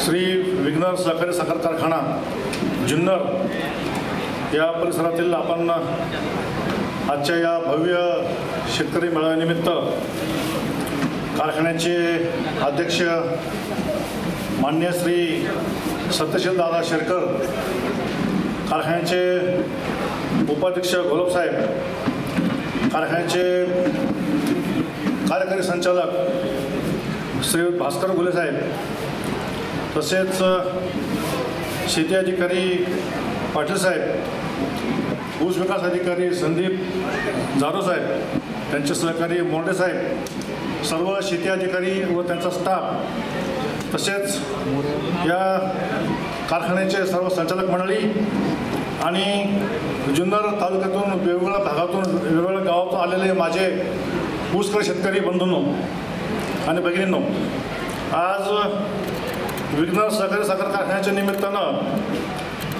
श्री विघ्नर सहकारी साखर कारखाना जुन्नर या परिसरातील आपण आजच्या या भव्य शेतकरी मेळाव्यानिमित्त कारखान्याचे अध्यक्ष माननीय श्री सत्यशील दादा शेरकर, कारखान्याचे उपाध्यक्ष घोलप साहेब, कारखान्याचे कार्यकारी संचालक श्री भास्कर घुले साहेब, तसेच शेती अधिकारी पाटील साहेब, ऊस विकास अधिकारी संदीप जाधव साहेब, त्यांचे सहकारी मोंडे साहेब, सर्व शेती अधिकारी व त्यांचा स्टाफ, तसेच या कारखान्याचे सर्व संचालक मंडळी आणि जुन्नर तालुक्यातून वेगवेगळ्या भागातून वेगवेगळ्या गावातून आलेले माझे ऊसकर शेतकरी बंधूंनो आणि भगिनींनो, आज विघ्नर सहकारी साखर कारखान्याच्या निमित्तानं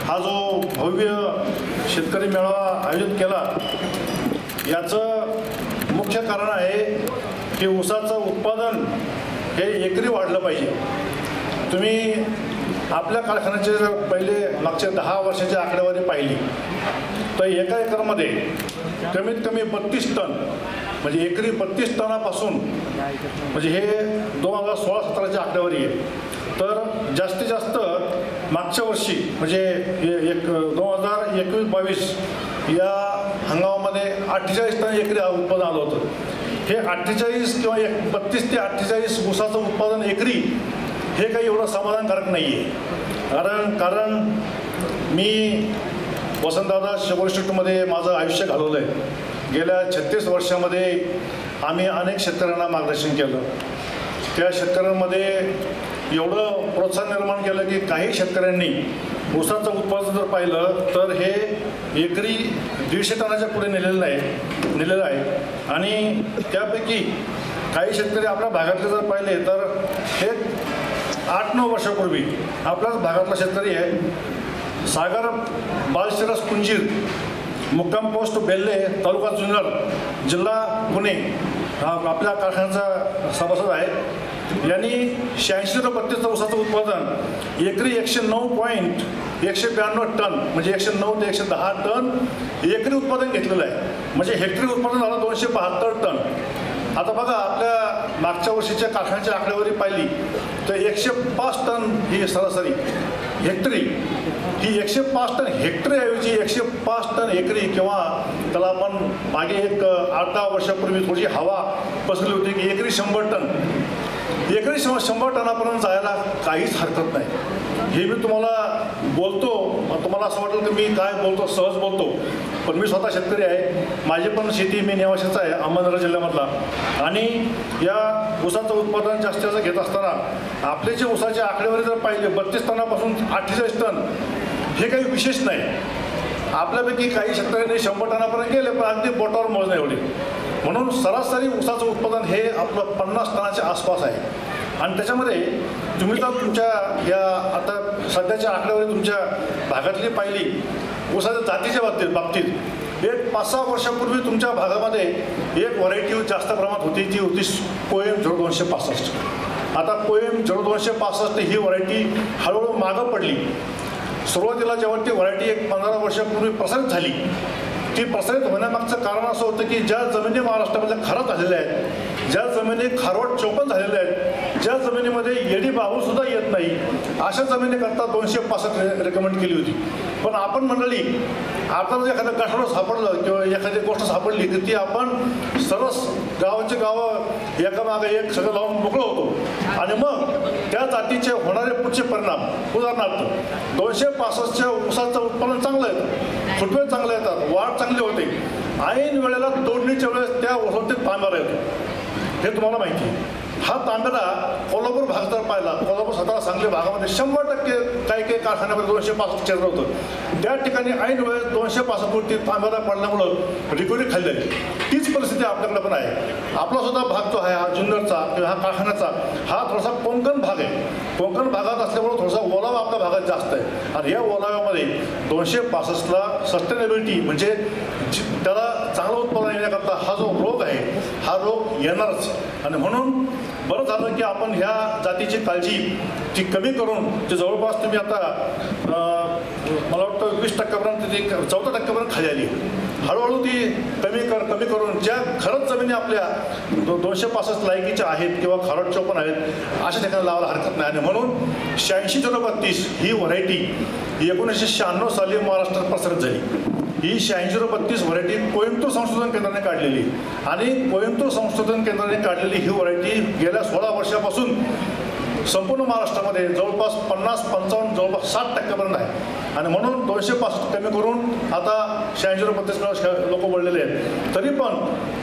हा जो भव्य शेतकरी मेळावा आयोजित केला, याचं मुख्य कारण आहे की ऊसाचं उत्पादन हे एकरी वाढलं पाहिजे. तुम्ही आपल्या कारखान्याचे जर पहिले मागच्या 10 वर्षाची आकडेवारी पाहिली तर एका एकरमध्ये कमीत कमी 32 टन, म्हणजे एकरी 32 टनापासून, म्हणजे हे 2016-17ची आकडेवारी आहे. तर जास्तीत जास्त मागच्या वर्षी म्हणजे 2021-22 या हंगामामध्ये 48 टन एकरी उत्पादन आलं होतं. हे 48 किंवा 32 ते 48 ऊसाचं उत्पादन एकरी हे काही एवढं समाधानकारक नाही आहे. कारण मी वसंतदादा शुगर इन्स्टिट्यूटमध्ये माझं आयुष्य घालवलं आहे. गेल्या 36 वर्षामध्ये आम्ही अनेक शेतकऱ्यांना मार्गदर्शन केलं. त्या शेतकऱ्यांमध्ये एवढं प्रोत्साहन निर्माण केलं की काही शेतकऱ्यांनी ऊसाचं उत्पादन जर पाहिलं तर हे एकरी 150 टनाच्या पुढे नेलेलं आहे. आणि त्यापैकी काही शेतकरी आपल्या भागातले जर पाहिले तर हे 8-9 वर्षापूर्वी आपल्याच भागातला शेतकरी आहे, सागर बालशिरस कुंजीर, मुक्काम पोस्ट बेल्ले, तालुका जुन्नर, जिल्हा पुणे, आपल्या कारखान्याचा सभासद आहे. यांनी 86 ते 32 ऊसाचं उत्पादन एकरी 109.192 टन, म्हणजे 109 ते 110 टन एकरी उत्पादन घेतलेलं आहे. म्हणजे हेक्टरी उत्पादन झालं 272 टन. आता बघा, आपल्या मागच्या वर्षीच्या कारखान्याची आकडेवारी पाहिली तर 105 टन ही सरासरी हेक्टरी, ही 105 टन हेक्टरीऐवजी 105 टन एकरी, किंवा त्याला आपण मागे एक 8-10 वर्षापूर्वी थोडी हवा पसरली होती की एकरी 100 टन, एकरी 100 टनापर्यंत जायला काहीच हरकत नाही. हे मी तुम्हाला बोलतो, तुम्हाला असं वाटेल की मी काय बोलतो, सहज बोलतो, पण मी स्वतः शेतकरी आहे. माझी पण शेती, मी निवासीचा आहे अहमदनगर जिल्ह्यामधला. आणि या ऊसाचं उत्पादन जास्तीत जास्त घेत असताना आपले जे ऊसाचे आकडेवारी जर पाहिले 32 टनापासून 48 टन, हे काही विशेष नाही. आपल्यापैकी काही शेतकऱ्यांनी 100 टनापर्यंत गेले, पण अगदी बोटावर मोजणे एवढे. म्हणून सरासरी ऊसाचं उत्पादन हे आपलं 50 टनाच्या आसपास आहे. आणि त्याच्यामध्ये तुम्ही तर तुमच्या या आता सध्याच्या आकडेवारी तुमच्या भागातली पाहिली ऊसाच्या जातीच्या बाबतीत एक 5-6 वर्षापूर्वी तुमच्या भागामध्ये एक व्हरायटी जास्त प्रमाणात होती, ती होती पोएम 0265. आता पोएम 0265 ही व्हरायटी हळूहळू मागं पडली. सुरुवातीला जेव्हा ती व्हरायटी एक 15 वर्षापूर्वी प्रसारित झाली, ती प्रसारित होण्यामागचं कारण असं होतं की ज्या जमिनी महाराष्ट्रामध्ये खराब झालेल्या आहेत, ज्या जमिनी खारवट चौपन झालेल्या आहेत, ज्या जमिनीमध्ये येडी बाहूसुद्धा येत नाही, अशा जमिनीकरता 265 रेकमेंड केली होती. पण आपण मंडळी आता जर एखादं गाठोडं सापडलं किंवा एखादी गोष्ट सापडली की ती आपण सरस गावाचे गावं एकामागे एक सगळं लावून मोकळं होतो. आणि मग त्या जातीचे होणारे पुढचे परिणाम, उदाहरणार्थ 265च्या ऊसाचं उत्पादन चांगलं येतं, फुटवे चांगले येतात, वाढ चांगली होते, ऐन वेळेला तोडणीच्या वेळेस त्या ऊसातील तांबेरा येतो. हे तुम्हाला माहिती आहे. हा तांबेरा कोल्हापूर भाग जर पाहिला, कोल्हापूर, सातारा, सांगली भागामध्ये 100% काही कारखान्यामध्ये 265 क्षेत्र होतं. त्या ठिकाणी ऐन वेळेस 265वरती तांबेरा पडल्यामुळं रिकव्हरी खाल्ली आहे. तीच परिस्थिती आपल्याकडे पण आहे. आपला सुद्धा भाग जो आहे हा जुन्नरचा किंवा हा कारखान्याचा, हा थोडासा कोकण भाग आहे. कोकण भागात असल्यामुळं थोडासा ओलावा आपल्या भागात जास्त आहे. आणि या ओलाव्यामध्ये 265ला सस्टेनेबिलिटी म्हणजे त्याला चांगलं उत्पादन येण्याकरता हा जो रोग आहे हा रोग येणारच. आणि म्हणून बरं झालं की आपण ह्या जातीची काळजी ती कमी करून ते जवळपास तुम्ही आता मला वाटतं 20% ती 14% खाली आली. हळूहळू ती कमी करून ज्या खरंच जमिनी आपल्या 265 लायकीच्या आहेत किंवा खारटच्या पण आहेत अशा ठिकाणी लावायला हरकत नाही. आणि म्हणून 8632 ही व्हरायटी 1996 साली महाराष्ट्रात प्रसारित झाली. ही 8632 व्हरायटी कोइंबतूर संशोधन केंद्राने काढलेली आणि कोइंबतूर संशोधन केंद्राने काढलेली ही व्हरायटी गेल्या 16 वर्षापासून संपूर्ण महाराष्ट्रामध्ये जवळपास 50-55 जवळपास 60% आहे. आणि म्हणून 265 कमी करून आता 8632 लोक वळलेले आहेत. तरी पण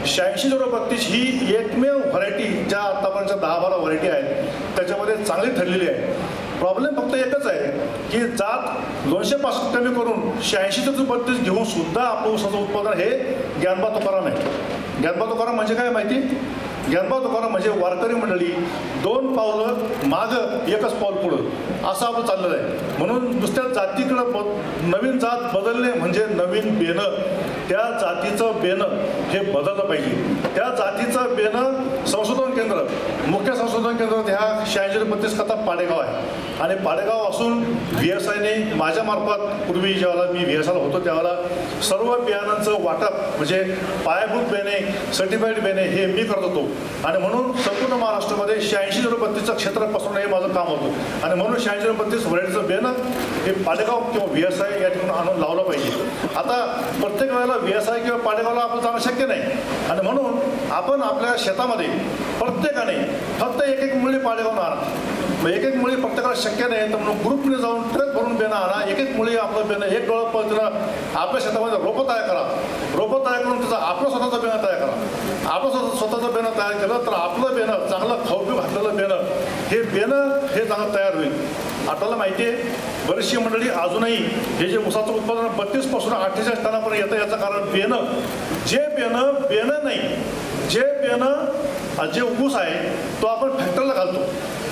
8632 ही एकमेव व्हरायटी ज्या आतापर्यंत 10-12 व्हरायटी आहेत त्याच्यामध्ये चांगली ठरलेली आहे. प्रॉब्लेम फक्त एकच आहे की जात 265 कमी करून 8632 घेऊन सुद्धा आपलं ऊसाचं उत्पादन हे ज्ञानबा तुकाराम आहे. ज्ञानबा तुकाराम म्हणजे काय माहिती? ज्ञानबा तुकाराम म्हणजे वारकरी मंडळी 2 पावलं मागं 1च पाऊल पुढं असं आपलं चाललेलं आहे. म्हणून नुसत्या जातीकडं नवीन जात बदलणे म्हणजे नवीन बेणं, त्या जातीचं बेणं हे बदललं पाहिजे. त्या जातीचं बेणं संशोधन केंद्र, मुख्य संशोधन केंद्र ह्या 8632 कथा पाडेगाव आहे. आणि पाडेगाव असून VSIने माझ्यामार्फत पूर्वी ज्यावेळेला मी VSIला होतो त्यावेळेला सर्व बियाणांचं वाटप म्हणजे पायाभूत बेणे, सर्टिफाईड बेणे हे मी करत होतो. आणि म्हणून संपूर्ण महाराष्ट्रामध्ये 8632चं क्षेत्र पसरणं हे माझं काम होतं. आणि म्हणून 8632 व्हरायटीचं बेणं हे पाडेगाव किंवा VSI या ठिकाणी आणून लावलं पाहिजे. आता प्रत्येक वेळेला VSI किंवा पाडेगावला आपण जाणं शक्य नाही. आणि म्हणून आपण आपल्या शेतामध्ये प्रत्येकाने फक्त एक मुळी पाडेगावून आणा. एक मुळी प्रत्येकाला शक्य नाही तर म्हणून ग्रुपने जाऊन ट्रक भरून बेणं आणा. एक मुळी आपलं बेणं एक डोळं पद्धतीनं आपल्या शेतामध्ये रोपं तयार करा. रोपं तयार करून त्याचं आपलं स्वतःचं बेणं तयार करा. आपलं स्वतःचं बेणं तयार केलं तर आपलं बेणं चांगलं खाऊपिऊ घातलेलं बेणं हे चांगलं तयार होईल. आपल्याला माहिती आहे बरीचशी मंडळी अजूनही हे जे ऊसाचं उत्पादन 32 पासून 48 टनापर्यंत येतं याचं कारण बेणं नाही, जे बेणं जे ऊस आहे तो आपण फॅक्टरीला घालतो.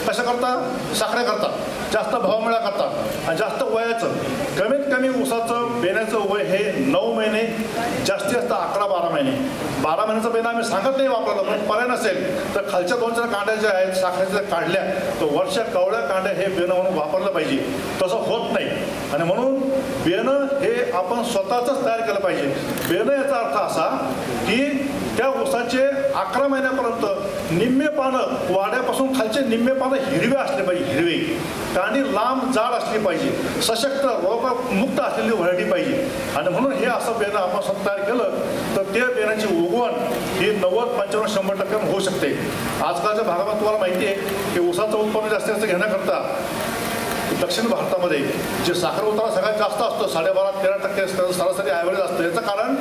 कशाकरता? साखरेकरता, जास्त भाव मिळाकरता आणि जास्त वयाचं. कमीत कमी ऊसाचं बेण्याचं वय हे 9 महिने, जास्तीत जास्त 11-12 महिने. 12 महिन्याचं बेणं आम्ही सांगत नाही वापरलं, पण पर्याय नसेल तर खालच्या 2-4 कांड्या ज्या आहेत साखरेच्या काढल्या तर वरच्या कवळ्या कांड्या हे बेणं म्हणून वापरलं पाहिजे. तसं होत नाही. आणि म्हणून बेणं हे आपण स्वतःचंच तयार केलं पाहिजे. बेणं याचा अर्थ असा की त्या ऊसाचे 11 महिन्यापर्यंत निम्मे पानं वाड्यापासून खालचे निम्मे पानं हिरवे असले पाहिजे. हिरवे कांडी लांब जाड असली पाहिजे. सशक्त रोगमुक्त असलेली व्हरायटी पाहिजे. आणि म्हणून हे असं बेणं आपण स्वतः तयार केलं तर त्या बेण्याची उगवण ही 90-95-100% होऊ शकते. आजकालच्या भागात तुम्हाला माहिती आहे की ऊसाचं उत्पन्न जास्तीत घेण्याकरता दक्षिण भारतामध्ये जे साखर उतारा सगळ्यात जास्त असतो 12-13% सरासरी ॲव्हरेज असतं. याचं कारण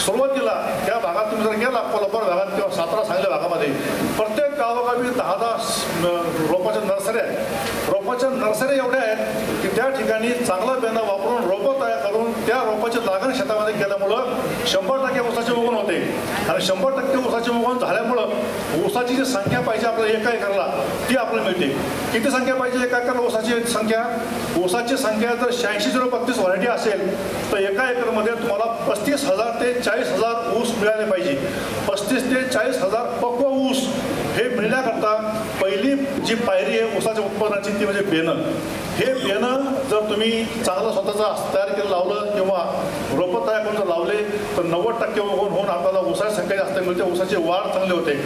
सुरुवातीला त्या भागात तुम्ही जर गेला कोल्हापूर भागात किंवा सातारा सांगली भागामध्ये प्रत्येक गावोगावी 10 रोपाच्या नर्सऱ्या आहेत. रोपाच्या नर्सऱ्या एवढ्या आहेत की त्या ठिकाणी चांगलं बेणं वापरून रोपं तयार करून त्या रोपाची लागण शेतामध्ये केल्यामुळं 100% ऊसाची उगवण होते. आणि 100% ऊसाची उगवण झाल्यामुळं ऊसाची जी संख्या पाहिजे आपल्याला एका एकरला ती आपल्याला मिळते. किती संख्या पाहिजे एका एकरला ऊसाची संख्या? ऊसाची संख्या जर 8632 व्हरायटी असेल तर एका एकरमध्ये तुम्हाला 35,000 ते 40,000 ऊस मिळाले पाहिजे. 35 ते 40,000 पक्व ऊस हे मिळण्याकरता पहिली जी पायरी आहे ऊसाच्या उत्पादनाची ती म्हणजे बेणं. हे बेणं जर तुम्ही चांगलं स्वतःचं तयार केलं लावलं किंवा रोपं तयार करून जर लावले तर 90% उगवून होऊन आपल्याला ऊसाची संख्या जास्त मिळते. ऊसाची वाढ चांगली होते.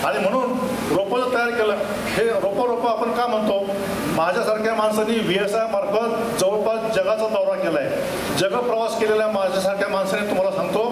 आणि म्हणून रोपं जर तयार केलं हे रोपं आपण का म्हणतो? माझ्यासारख्या माणसांनी VSI मार्फत जवळपास जगाचा दौरा केला आहे. जगप्रवास केलेल्या माझ्यासारख्या माणसाने तुम्हाला सांगतो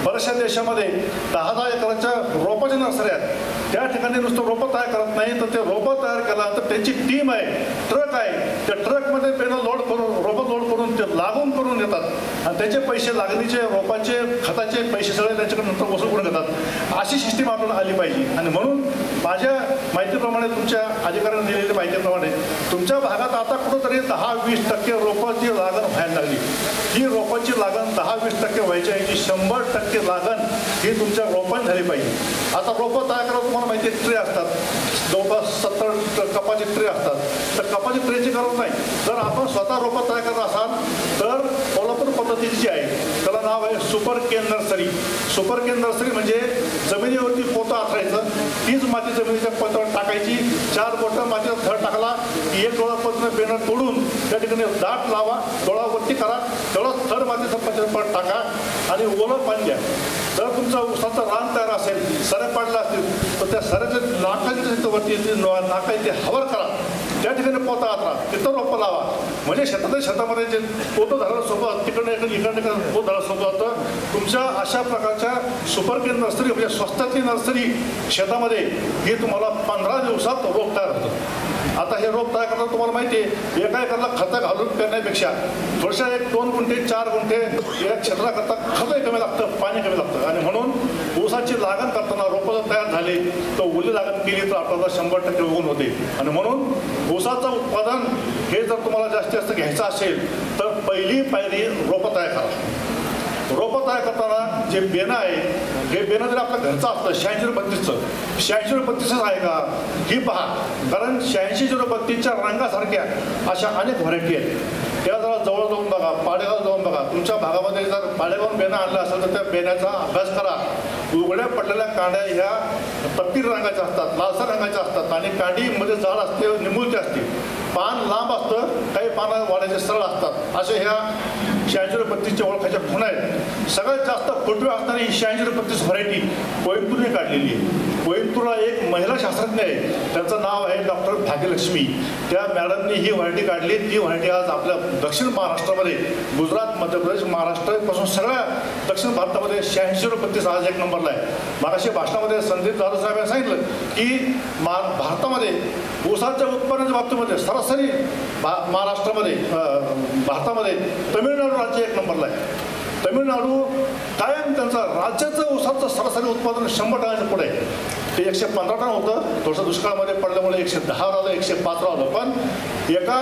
बऱ्याचशा देशामध्ये 10-10 एकराच्या रोपाच्या नर्सऱ्या आहेत. त्या ठिकाणी नुसतं रोपं तयार करत नाही तर ते रोपं तयार केल्यानंतर त्यांची टीम आहे, ट्रक आहे. त्या ट्रकमध्ये बेणं लोड करून रोपं लोड करून ते लागून करून देतात आणि त्याचे पैसे लागणीचे रोपाचे खताचे पैसे सगळे त्याच्याकडे नंतर वसूल करून घेतात. अशी सिस्टीम आपल्याला आली पाहिजे. आणि म्हणून माझ्या माहितीप्रमाणे तुमच्या अधिकाऱ्यांनी दिलेल्या माहितीप्रमाणे तुमच्या भागात आता कुठंतरी 10-20% रोपाची लागण व्हायला लागली. ही रोपाची लागण 10-20% व्हायची आहे की 100% लागण ही तुमच्या रोपांनी झाली पाहिजे. आता रोपं तयार करा तुम्हाला माहिती आहे ट्रे असतात, जवळपास 70 कपाचे ट्रे असतात. तर कपाची ट्रेची गरज नाही. जर आपण स्वतः रोपं तयार करत असाल तर कोल्हापूर पद्धतीची जी आहे त्याला नाव आहे सुपर केन नर्सरी. सुपर केन नर्सरी म्हणजे जमिनीवरती पोतं आथरायचं, तीच माती जमिनीच्या पोतावर टाकायची, 4 बोटं मातीचा थर टाकला की 1 डोळापासून बेनर तोडून त्या ठिकाणी दाट लावा, डोळावरती करा, तेवढाच थर मातीचा पत्र टाका आणि ओलं पाणी द्या. जर तुमचा ऊसाचं रान तयार असेल, सऱ्या पाडल्या असतील तर त्या सऱ्याच्या नाकाच्या वरती नाका इथे हवर करा, त्या ठिकाणी पोता आतरा, तिथं रोपं लावा. म्हणजे शेतामध्ये जे पोतं झालं सोबत तिकडनं इकडनं पोत झालं सोबत तुमच्या अशा प्रकारच्या सुपर केन नर्सरी म्हणजे स्वस्तातली नर्सरी शेतामध्ये ही तुम्हाला 15 दिवसात रोप तयार होतं. आता हे रोप तयार करताना तुम्हाला माहिती आहे एका एकरला खतं घालून करण्यापेक्षा थोडशा 1-2 गुंठे 4 गुंठे या क्षेत्राकरता खतही कमी लागतं, पाणी कमी लागतं. आणि म्हणून ऊसाची लागण करताना रोपं जर तयार झाली तर ओली लागण केली तर आपल्याला 100% उगवण होते. आणि म्हणून ऊसाचं उत्पादन हे जर तुम्हाला जास्त घ्यायचं असेल तर पहिली पायरी रोपं तयार करा. रोपं तयार करताना जे बेणं आहे हे बेणं जर आपल्या घरचं असतं 86-32चं 86-32च आहे का ही पहा, कारण 86-32च्या रंगासारख्या अशा अनेक व्हरायटी आहेत. त्या जरा जवळ जाऊन बघा, पाडेगाव जाऊन बघा. तुमच्या भागामध्ये जर पाडेगावून बेणं आणलं असेल तर त्या बेण्याचा अभ्यास करा. उघड्या पडलेल्या कांड्या ह्या तपकीर रंगाच्या असतात, लालसर रंगाच्या असतात आणि कांडीमध्ये जाड असते, निमुळते असते, पान लांब असतं, काही पानं वाढायचे सरळ असतात. असे ह्या 86-32च्या ओळखाच्या खूण आहेत. सगळ्यात जास्त फुटवे असणारी ही 86-32 व्हरायटी कोइंबतूरने काढलेली आहे. कोइंबतूरला एक महिला शास्त्रज्ञ आहे, त्यांचं नाव आहे डॉक्टर भाग्यलक्ष्मी. त्या मॅडमनी ही व्हरायटी काढली. ती व्हरायटी आज आपल्या दक्षिण महाराष्ट्रामध्ये गुजरात, मध्य प्रदेश, महाराष्ट्रापासून सगळ्या दक्षिण भारतामध्ये 86-32 आज 1 नंबरला आहे. मागाशी भाषणामध्ये संदीप जाधव साहेबांनी सांगितलं की भारतामध्ये ऊसाच्या उत्पादनाच्या बाबतीमध्ये सरासरी महाराष्ट्रामध्ये भारतामध्ये तमिळनाडू राज्य 1 नंबरला आहे. तमिळनाडू कायम त्यांचं राज्याचं ऊसाचं सरासरी उत्पादन 100 टनाच्या पुढे आहे. ते 115 टन होतं, थोडंसं दुष्काळामध्ये पडल्यामुळे 110 राहिलं, 105 राहिलं. पण एका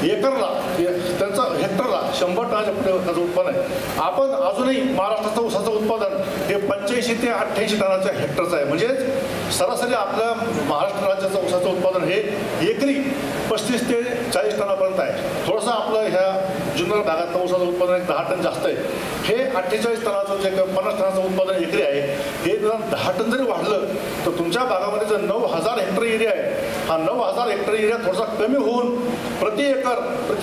एकरला त्यांचं हेक्टरला 100 टनाच्या पुढे त्याचं उत्पादन आहे. आपण अजूनही महाराष्ट्राचं ऊसाचं उत्पादन हे 85 ते 88 टनाच्या हेक्टरचं आहे. म्हणजेच सरासरी आपल्या महाराष्ट्र राज्याचं ऊसाचं उत्पादन हे एकरी 35 ते 40 टनापर्यंत आहे. थोडंसं आपलं ह्या जुन्नर भागातलं ऊसाचं उत्पादन 10 टन जास्त आहे. हे 48 टनाचं जे 50 टनाचं उत्पादन एकरी आहे हे 10 टन जरी वाढलं तर तुमच्या भागामध्ये जर 9000 हेक्टर एरिया आहे, हा 9000 हेक्टर एरिया थोडासा कमी होऊन प्रति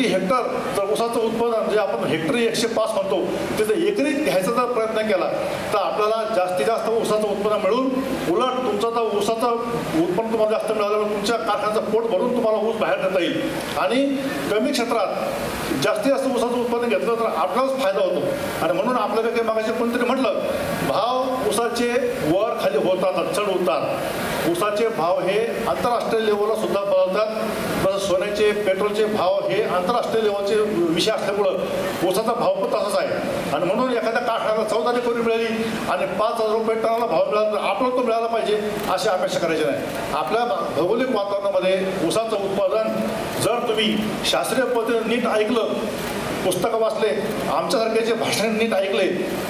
हेक्टर जर ऊसाचं उत्पादन जे आपण हेक्टरी 105 म्हणतो ते जर एकरी घ्यायचा जर प्रयत्न केला तर आपल्याला जास्तीत जास्त ऊसाचं उत्पन्न मिळून उलट तुमचा जर ऊसाचं उत्पन्न तुम्हाला जास्त मिळाल्यामुळे तुमच्या कारखान्याचं पोट भरून तुम्हाला ऊस बाहेर देता येईल. आणि कमी क्षेत्रात जास्तीत जास्त ऊसाचं उत्पादन घेतलं तर आपल्यालाच फायदा होतो. आणि म्हणून आपल्याला काही मागाशी कोणतरी म्हटलं भाव ऊसाचे वर खाली होतात, चढ उतार. ऊसाचे भाव हे आंतरराष्ट्रीय लेवलला सुद्धा बदलतात. जसं सोन्याचे पेट्रोलचे भाव हे आंतरराष्ट्रीय लेवलचे विषय असल्यामुळं ऊसाचा भाव पण तसाच आहे. आणि म्हणून एखाद्या कारखान्याला 14 कोटी मिळाली आणि 5000 रुपये टनाला भाव मिळाला तर आपल्याला तो मिळाला पाहिजे अशी अपेक्षा करायची नाही. आपल्या भौगोलिक वातावरणामध्ये ऊसाचं उत्पादन जर तुम्ही शास्त्रीय पद्धतीने नीट ऐकलं, पुस्तकं वाचले, आमच्यासारख्याचे भाषण नीट ऐकले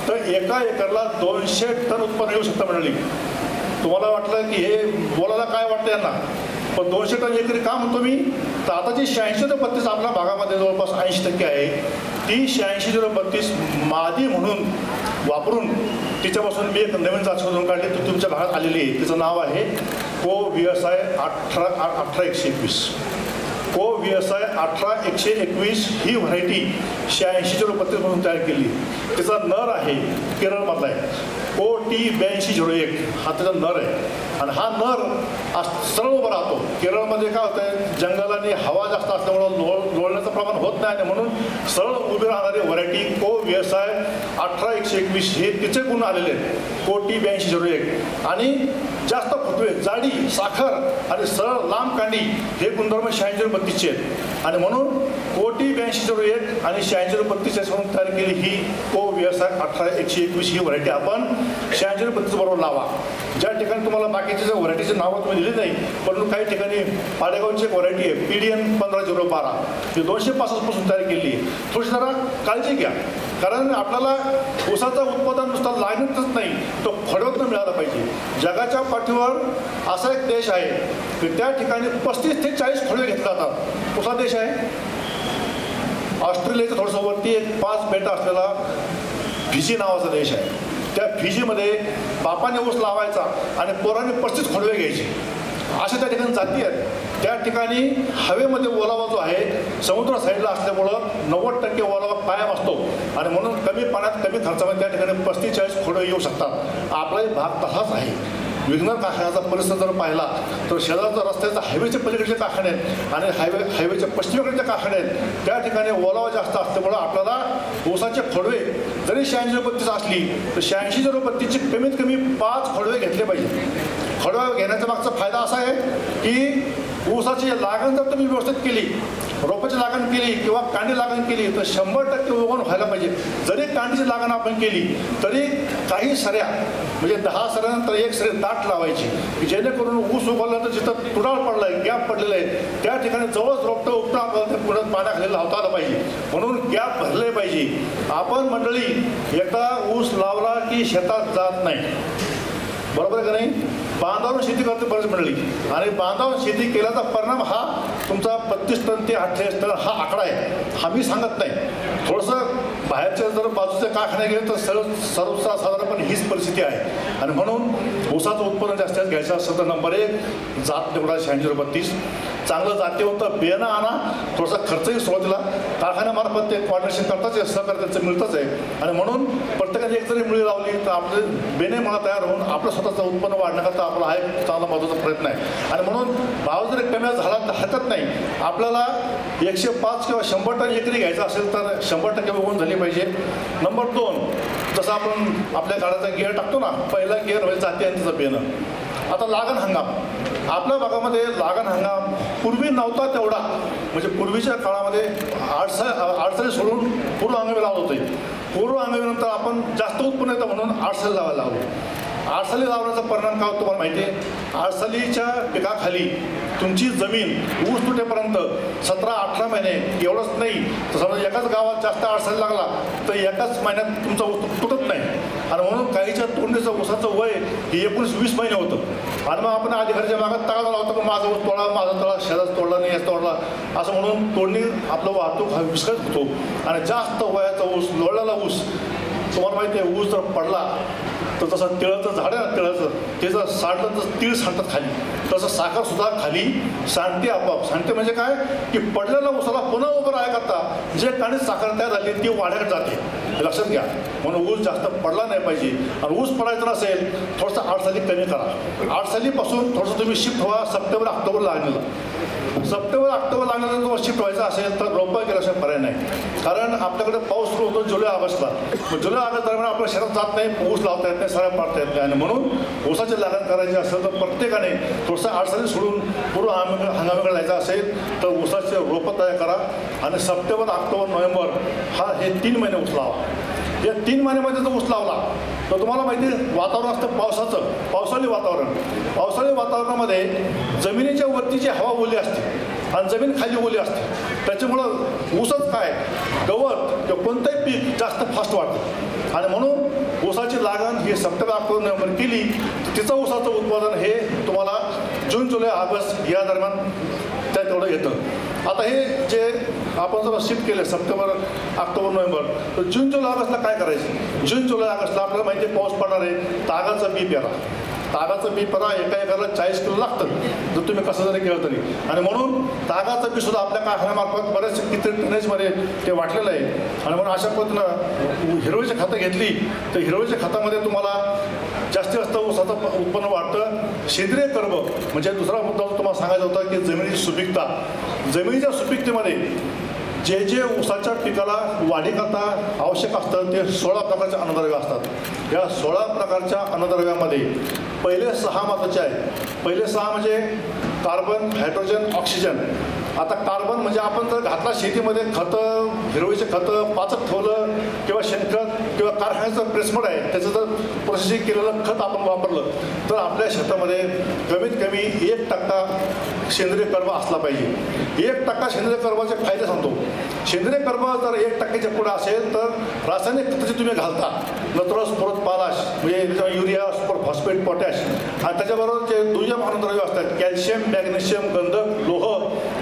तर एका एकरला 200 टन उत्पन्न येऊ शकतं मंडळी. तुम्हाला वाटलं की हे बोलायला काय वाटतं यांना, पण 200 टन एकरी का म्हणतो मी तर आता जी 86-32 आपल्या भागामध्ये जवळपास 80% आहे ती 86-32 मादी म्हणून वापरून तिच्यापासून मी एक नवीन जात शोधून काढली ती तुमच्या भागात आलेली आहे. तिचं नाव आहे को-VSI 18121. को-VSI 18121 ही व्हरायटी 86-32 म्हणून तयार केली. तिचा नर आहे केरळमधला आहे. OT8201 हा त्याचा नर आहे. आणि हा नर सरळ उभा राहतो. केरळमध्ये काय होतं आहे जंगल आणि हवा जास्त असल्यामुळं लोळण्याचं प्रमाण होत नाही आणि म्हणून सरळ उभी राहणारी व्हरायटी को-VSI 18121 हे तिचे गुण आलेले आहेत. OT8201 आणि जास्त फुटवे, जाडी, साखर आणि सरळ लांब कांडी हे गुणधर्म 86-32 आहेत. आणि म्हणून OT8201 आणि 86-32 म्हणून तयार केली ही को-VSI 18121 ही व्हरायटी आपण 86-32 बरोबर लावा. ज्या ठिकाणी तुम्हाला बाकीचे जे व्हरायटीचे नावं तुम्ही दिली नाही परंतु काही ठिकाणी पाडेगावची एक व्हरायटी आहे PDN 15012 ही 265 पासून तयार केली आहे. थोडी जरा काळजी घ्या. कारण आपल्याला ऊसाचं उत्पादन नुसतं लागतच नाही, तो खोडवतनं मिळाला पाहिजे. जगाच्या पाठीवर असा एक देश आहे की त्या ठिकाणी 35 ते 40 खोडवे घेतले जातात. कुठला देश आहे? ऑस्ट्रेलियाच्या थोडंसं वरती एक 5 बेटा असलेला फिजी नावाचा देश आहे. त्या फिजीमध्ये बापाने ऊस लावायचा आणि पोरांनी 35 खोडवे घ्यायचे. अशा त्या ठिकाणी जाती आहेत. त्या ठिकाणी हवेमध्ये ओलावा जो आहे समुद्र साईडला असल्यामुळं 90% ओलावा कायम असतो आणि म्हणून कमी पाण्यात कमी खर्चामध्ये त्या ठिकाणी 35-40 खोडवे येऊ शकतात. आपलाही भाग तसाच आहे. विघ्नर कारखान्याचा परिसर जर पाहिला तर शेजारचा रस्त्याचा हायवेच्या पलीकडचे कारखाने आहेत आणि हायवेच्या पश्चिमेकडचे कारखाने आहेत. त्या ठिकाणी ओलावा जास्त असल्यामुळं आपल्याला ऊसाचे खोडवे जरी 86-32 असली तर 86-32ची कमीत कमी 5 खोडवे घेतले पाहिजे. खोडवा घेण्याचा मागचा फायदा असा आहे की ऊसाची लागण जर तुम्ही व्यवस्थित केली, रोपाची लागण केली किंवा कांडी लागण केली तर 100% उगवण व्हायला पाहिजे. जरी कांडीची लागण आपण केली तरी काही सऱ्या म्हणजे 10 सऱ्यानंतर 1 सरी दाट लावायची की जेणेकरून ऊस उगवल्यानंतर जिथं तुडाळ पडला आहे, गॅप पडलेला आहे त्या ठिकाणी जवळच रोपटं उपटं आपल्याला ते पुढं पाण्याखाली लावता आलं पाहिजे. म्हणून गॅप भरले पाहिजे. आपण मंडळी एकदा ऊस लावला की शेतात जात नाही, बरोबर आहे का नाही? बांधावरून शेती करते बरेच मंडळी आणि बांधावरून शेती केल्याचा परिणाम हा तुमचा 32 टन ते 48 टन हा आकडा आहे. हा मी सांगत नाही. थोडंसं बाहेरच्या जर बाजूचे कारखाने गेले तर सर्वसाधारणपणे हीच परिस्थिती आहे आणि म्हणून ऊसाचं उत्पन्न जास्तीत घ्यायचं असेल तर नंबर 1 जात निवडा 86-32. चांगलं जातीवंत बियाणं आणा. थोडासा खर्चही सुरुवातीला कारखान्यामार्फत ते कॉर्डिनेशन करताच आहे, सहकार्य त्यांचं मिळतंच आहे आणि म्हणून प्रत्येकाने एक जरी मुळी लावली तर आपले बेने मला तयार होऊन आपलं स्वतःचं उत्पन्न वाढण्याकरता आपला हा एक चांगला महत्त्वाचा प्रयत्न आहे आणि म्हणून भाव जरी कमी झाला तर हरकत नाही. आपल्याला 105 किंवा 100 टन एकरी घ्यायचं असेल तर 100% उगवण झाली पाहिजे. नंबर 2 जसं आपण आपल्या गाड्याचा गिअर टाकतो ना, पहिला गिअर म्हणजे जाती आणि त्याचं बेणं. आता लागण हंगाम आपल्या भागामध्ये लागण हंगाम पूर्वी नव्हता तेवढा, म्हणजे पूर्वीच्या काळामध्ये आडसाळी सोडून पूर्व हंगामी लावत होते. पूर्व हंगामीनंतर आपण जास्त उत्पन्न येतं म्हणून आडसाळी लावायला लागलो. आडसाळी लावण्याचा परिणाम काय होतो तुम्हाला माहिती आहे? आडसाळीच्या पिकाखाली तुमची जमीन ऊस तुटेपर्यंत 17-18 महिने एवढंच नाही तर समजा एकाच गावात जास्त आडसाळी लागला तर एकाच महिन्यात तुमचा ऊस तुटत नाही आणि म्हणून काहीच्या तोडणीचं ऊसाचं वय हे 19-20 महिने होतं आणि मग आपण अधिकाऱ्याच्या मागात तळा लावतो की माझा ऊस तोडा, माझा तळा शेजारच तोडला नाही, याच तोडला असं म्हणून तोडणी आपलं वाहतूक हा विस्कळीत होतो आणि जास्त वयाचा ऊस, लोळलेला ऊस तुम्हाला माहिती आहे ऊस जर पडला तर तसं तिळाचं झाड आहे ना, तिळाचं ते जर साडलं तर तीळ सांडतात खाली, तसं साखरसुद्धा खाली सांडते आपोआप. सांडते म्हणजे काय की पडलेल्या ऊसाला पुन्हा उभं राहायकरता जे काळी साखर तयार झाली ती वाढत जाते, लक्षात घ्या. म्हणून ऊस जास्त पडला नाही पाहिजे आणि ऊस पडायचं नसेल थोडंसं आडसाळी कमी करा. आडसाळीपासून थोडंसं तुम्ही शिफ्ट व्हा. सप्टेंबर-ऑक्टोबर लागलेलं, सप्टेंबर-ऑक्टोबर लागल्यानंतर तुम्हाला शिफ्ट व्हायचं असेल तर रोपं केल्याशिवाय पर्याय नाही. कारण आपल्याकडे पाऊस सुरू होतो जुलै-ऑगस्टला. मग जुलै-ऑगस्ट दरम्यान आपल्या शेतात जात नाही, ऊस लावता येत नाही, सऱ्या पाडता येत नाही आणि म्हणून ऊसाची लागण करायची असेल तर प्रत्येकाने थोडंसं आडसाळी सोडून पूर्व हंगामाकडे जायचं असेल तर ऊसाचे रोपं तयार करा आणि सप्टेंबर, ऑक्टोबर, नोव्हेंबर हे 3 महिने ऊस लावा. या 3 महिन्यामध्ये जर ऊस लावला तर तुम्हाला माहिती आहे वातावरण असतं पावसाचं, पावसाळी वातावरण. पावसाळी वातावरणामध्ये जमिनीच्या वरती जी हवा ओली असते आणि जमीन खाली ओली असते त्याच्यामुळं ऊसच काय गवत किंवा कोणतंही पीक जास्त फास्ट वाढतं आणि म्हणून ऊसाची लागण ही सप्टेंबर, ऑक्टोबर, नोव्हेंबर केली तिचं ऊसाचं उत्पादन हे तुम्हाला जून, जुलै, ऑगस्ट या दरम्यान त्या तेवढं येतं. आता हे जे आपण जर शिफ्ट केले सप्टेंबर, ऑक्टोबर, नोव्हेंबर तर जून, जुलै, ऑगस्टला काय करायचं? जून, जुलै, ऑगस्टला आपल्याला माहिती आहे पाऊस पडणार आहे. तागाचं बी पेरा, तागाचं बी पेरा एका एकरला 40 किलो लागतं जर तुम्ही कसं जरी केलं तरी आणि म्हणून तागाचं बी सुद्धा आपल्या कारखान्यामार्फत बरेच किती टनेजमध्ये ते वाटलेलं आहे आणि म्हणून अशा पद्धतीनं हिरवळीची खतं घेतली तर हिरवळीच्या खतामध्ये तुम्हाला जास्तीत जास्त ऊसाचं उत्पन्न वाढतं. सेंद्रिय कर्ब म्हणजे दुसरा मुद्दा तुम्हाला सांगायचा होता की जमिनीची सुपीकता. जमिनीच्या सुपीकतेमध्ये जे जे ऊसाच्या पिकाला वाढीकरता आवश्यक असतं ते 16 प्रकारचे अन्नद्रव्य असतात. या 16 प्रकारच्या अन्नद्रव्यामध्ये पहिले 6 महत्त्वाचे आहेत. पहिले 6 म्हणजे कार्बन, हायड्रोजन, ऑक्सिजन. आता कार्बन म्हणजे आपण जर घातला शेतीमध्ये खतं हिरवळीचे खतं पाचक ठेवलं किंवा शेणखत किंवा कारखान्याचं प्रेसमड आहे त्याचं जर प्रोसेसिंग केलेलं खत आपण वापरलं तर आपल्या शेतामध्ये कमीत कमी 1% सेंद्रिय कर्ब असला पाहिजे. 1% सेंद्रिय कर्बाचे फायदे सांगतो. सेंद्रिय कर्ब जर 1%च्या पुढे असेल तर रासायनिक खतं जे तुम्ही घालता नत्र स्फोरत पालाश म्हणजे त्याच्यावर युरिया सुपर फॉस्फेट पोटॅश आणि त्याच्याबरोबर जे दुय्यम अनुद्रव्य असतात कॅल्शियम मॅग्नेशियम गंधक लोह